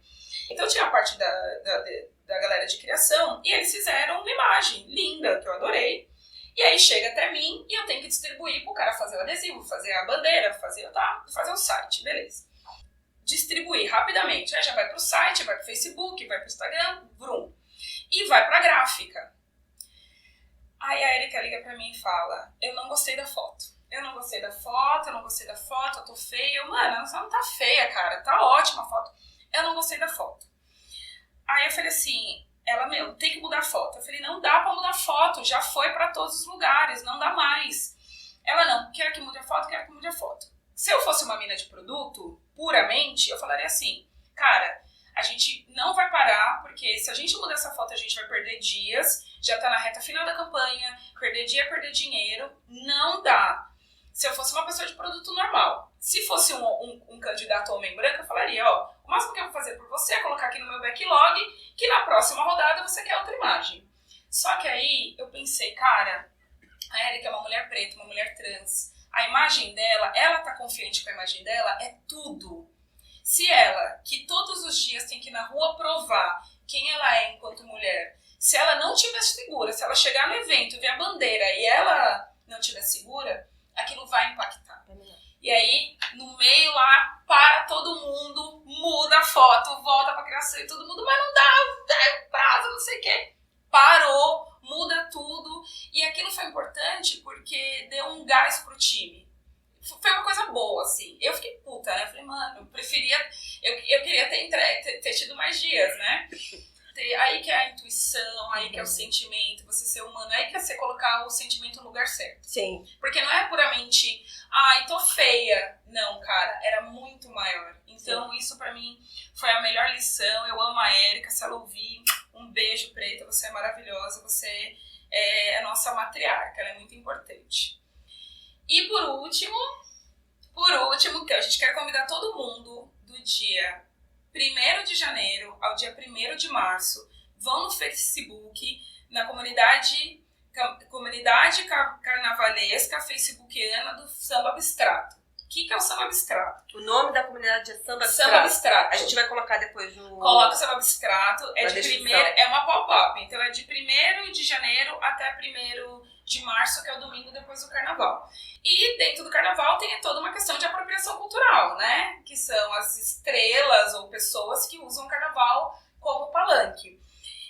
Então tinha a parte da galera de criação, e eles fizeram uma imagem linda, que eu adorei. E aí chega até mim, e eu tenho que distribuir pro cara fazer o adesivo, fazer a bandeira, fazer o site, beleza. Distribuir rapidamente, aí já vai pro site, vai pro Facebook, vai pro Instagram, vrum. E vai pra gráfica. Aí a Érica liga pra mim e fala, eu não gostei da foto, eu tô feia. Mano, você não tá feia, cara, tá ótima a foto. Eu não gostei da foto. Aí eu falei assim, ela, tem que mudar a foto. Eu falei, não dá pra mudar a foto, já foi pra todos os lugares, não dá mais. Ela, não, quero que mude a foto. Se eu fosse uma mina de produto, puramente, eu falaria assim, cara, a gente não vai parar, porque se a gente mudar essa foto, a gente vai perder dias, já tá na reta final da campanha, perder dinheiro, não dá. Se eu fosse uma pessoa de produto normal, se fosse um candidato homem branco, eu falaria, O máximo que eu vou fazer por você é colocar aqui no meu backlog que na próxima rodada você quer outra imagem. Só que aí eu pensei, cara, a Erika é uma mulher preta, uma mulher trans. A imagem dela, ela tá confiante com a imagem dela, é tudo. Se ela, que todos os dias tem que ir na rua provar quem ela é enquanto mulher, se ela não estiver segura, se ela chegar no evento, ver a bandeira e ela não estiver segura, aquilo vai impactar. E aí, no meio lá, para todo mundo, muda a foto, volta pra criação e todo mundo, mas não dá prazo, não sei o quê. Parou, muda tudo. E aquilo foi importante porque deu um gás pro time. Foi uma coisa boa, assim. Eu fiquei puta, né? Falei, mano, eu preferia... Eu queria ter tido mais dias, né? Aí que é a intuição, aí que é o sentimento, você ser humano, aí que é você colocar o sentimento no lugar certo. Sim. Porque não é puramente, ai, tô feia. Não, cara, era muito maior. Então, isso pra mim foi a melhor lição. Eu amo a Erika, se ela ouvir, um beijo, Preta, você é maravilhosa, você é a nossa matriarca, ela é muito importante. E por último, que a gente quer convidar todo mundo do dia 1º de janeiro ao dia 1º de março, vão no Facebook, na comunidade carnavalesca facebookiana do Samba Abstrato. O que é o Samba Abstrato? O nome da comunidade é Samba Abstrato. Samba Abstrato. A gente vai colocar depois no... Coloca o Samba Abstrato, é uma pop-up, então é de 1º de janeiro até 1º de março, que é o domingo depois do carnaval. E dentro do carnaval tem toda uma questão de apropriação cultural, né? Que são as estrelas ou pessoas que usam o carnaval como palanque.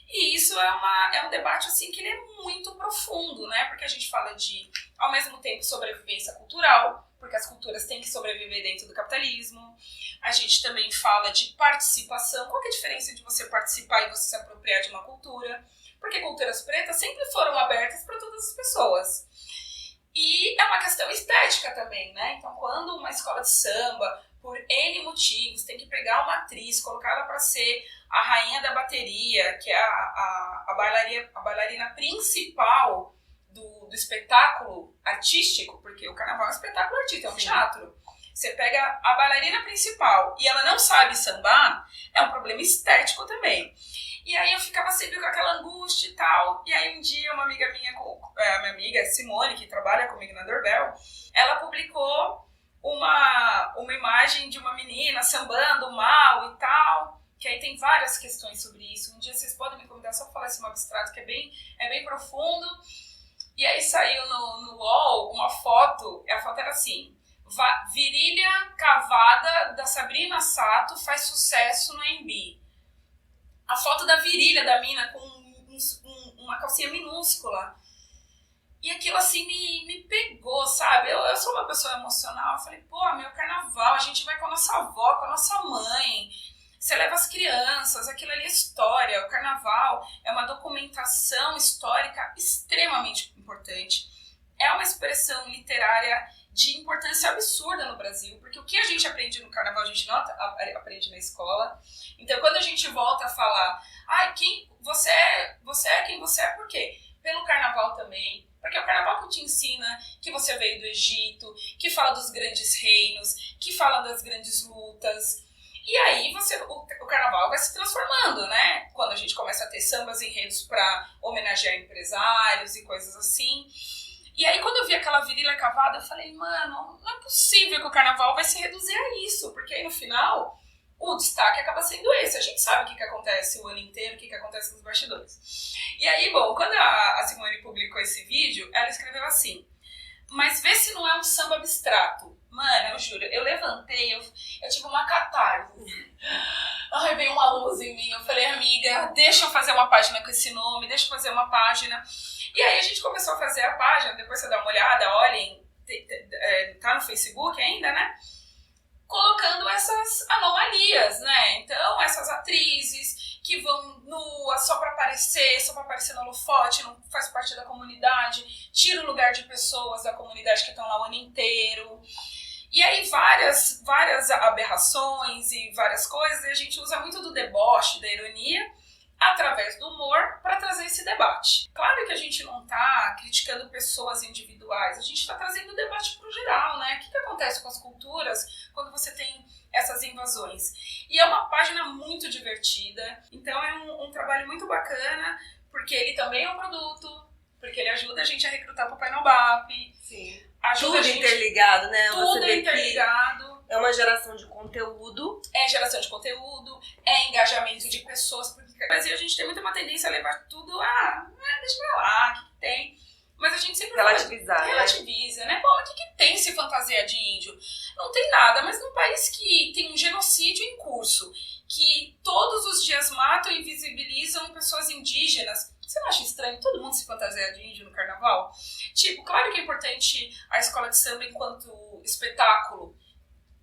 E isso é um debate assim que ele é muito profundo, né? Porque a gente fala de, ao mesmo tempo, sobrevivência cultural, porque as culturas têm que sobreviver dentro do capitalismo. A gente também fala de participação. Qual que é a diferença de você participar e você se apropriar de uma cultura? Porque culturas pretas sempre foram abertas para todas as pessoas. E é uma questão estética também, né? Então, quando uma escola de samba, por N motivos, tem que pegar uma atriz, colocar ela para ser a rainha da bateria, que é a bailarina principal do espetáculo artístico, porque o carnaval é um espetáculo artístico, é um teatro. Você pega a bailarina principal e ela não sabe sambar, é um problema estético também. E aí eu ficava sempre com aquela angústia e tal. E aí um dia uma amiga minha, a minha amiga Simone, que trabalha comigo na Doorbell, ela publicou uma imagem de uma menina sambando mal e tal. Que aí tem várias questões sobre isso. Um dia vocês podem me convidar só para falar esse abstrato, que é bem profundo. E aí saiu no UOL uma foto, a foto era assim: virilha cavada da Sabrina Sato faz sucesso no AMB. A foto da virilha da mina com uma calcinha minúscula. E aquilo assim me pegou, sabe? Eu sou uma pessoa emocional. Eu falei, pô, meu carnaval, a gente vai com a nossa avó, com a nossa mãe. Você leva as crianças, aquilo ali é história. O carnaval é uma documentação histórica extremamente importante. É uma expressão literária de importância absurda no Brasil, porque o que a gente aprende no carnaval a gente não aprende na escola. Então, quando a gente volta a falar, quem você é quem você é, por quê? Pelo carnaval também, porque é o carnaval que te ensina que você veio do Egito, que fala dos grandes reinos, que fala das grandes lutas. E aí o carnaval vai se transformando, né? Quando a gente começa a ter sambas enredos para homenagear empresários e coisas assim. E aí, quando eu vi aquela virilha cavada, eu falei, mano, não é possível que o carnaval vai se reduzir a isso, porque aí no final, o destaque acaba sendo esse. A gente sabe o que acontece o ano inteiro, o que acontece nos bastidores. E aí, bom, quando a Simone publicou esse vídeo, ela escreveu assim, mas vê se não é um samba abstrato. Mano, eu juro, eu levantei, eu tive uma catarse. Ai, veio uma luz em mim. Eu falei, amiga, deixa eu fazer uma página com esse nome, deixa eu fazer uma página. E aí a gente começou a fazer a página, depois você dá uma olhada, olhem, tá no Facebook ainda, né? Colocando essas anomalias, né? Então, essas atrizes que vão nuas só pra aparecer no holofote, não faz parte da comunidade, tira o lugar de pessoas da comunidade que estão lá o ano inteiro. E aí várias aberrações e várias coisas, e a gente usa muito do deboche, da ironia, através do humor, para trazer esse debate. Claro que a gente não está criticando pessoas individuais, a gente está trazendo o debate para o geral, né? O que acontece com as culturas quando você tem essas invasões? E E é uma página muito divertida. Então é um trabalho muito bacana, porque ele também é um produto, porque ele ajuda a gente a recrutar pro Painel BAP. Sim. Ajuda Tudo interligado, né? Tudo Você vê interligado. que é uma geração de conteúdo. É geração de conteúdo, é engajamento de pessoas, porque no Brasil a gente tem muita uma tendência a levar tudo deixa pra lá, o que tem. Mas a gente sempre relativiza, né? Pô, mas o que tem se fantasiar de índio? Não tem nada, mas num país que tem um genocídio em curso, que todos os dias matam e invisibilizam pessoas indígenas, você não acha estranho todo mundo se fantasiar de índio no carnaval? Tipo, claro que é importante a escola de samba enquanto espetáculo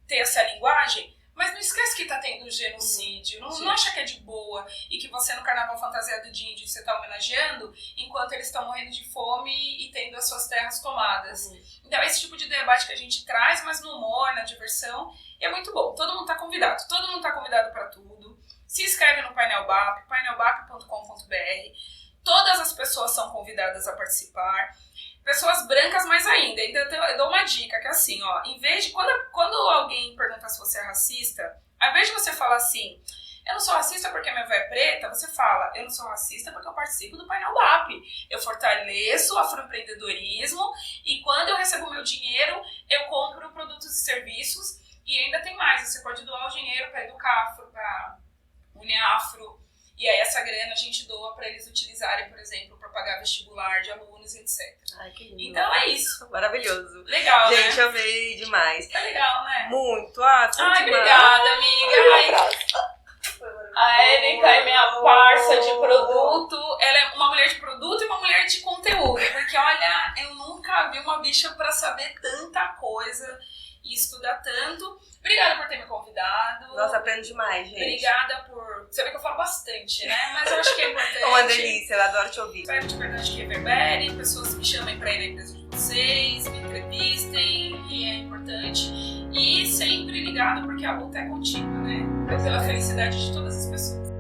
ter essa linguagem, mas não esquece que tá tendo genocídio, não acha que é de boa e que você no carnaval fantasiado de índio você tá homenageando enquanto eles estão morrendo de fome e tendo as suas terras tomadas. Então é esse tipo de debate que a gente traz, mas no humor, na diversão, e é muito bom. Todo mundo tá convidado pra tudo. Se inscreve no Painel BAP, painelbap.com.br. Todas as pessoas são convidadas a participar. Pessoas brancas mais ainda. Então eu dou uma dica, que é assim, ó, em vez de quando alguém pergunta se você é racista, ao invés de você falar assim, eu não sou racista porque minha avó é preta, você fala, eu não sou racista porque eu participo do Painel BAP. Eu fortaleço o afroempreendedorismo e quando eu recebo meu dinheiro, eu compro produtos e serviços e ainda tem mais, você pode doar o dinheiro para Educafro, para Uniafro, e aí essa grana a gente doa para eles utilizarem, por exemplo, para pagar vestibular de alunos, etc. Ai, que lindo. Então é isso. Maravilhoso. Legal, gente, né? amei demais. Tá legal, né? Muito. Ai, obrigada, amiga. A Érica é minha parça de produto. Ela é uma mulher de produto e uma mulher de conteúdo. Porque, olha, eu nunca vi uma bicha pra saber tanta coisa e estudar tanto. Obrigada por ter me convidado. Nossa, aprendo demais, gente. Obrigada por... Você vê que eu falo bastante, né? Mas eu acho que é importante. É uma delícia, eu adoro te ouvir. Espero de verdade que reverbere, pessoas me chamem pra ir na empresa de vocês, me entrevistem, e é importante. E sempre ligado, porque a luta é contínua, né? Pela felicidade de todas as pessoas.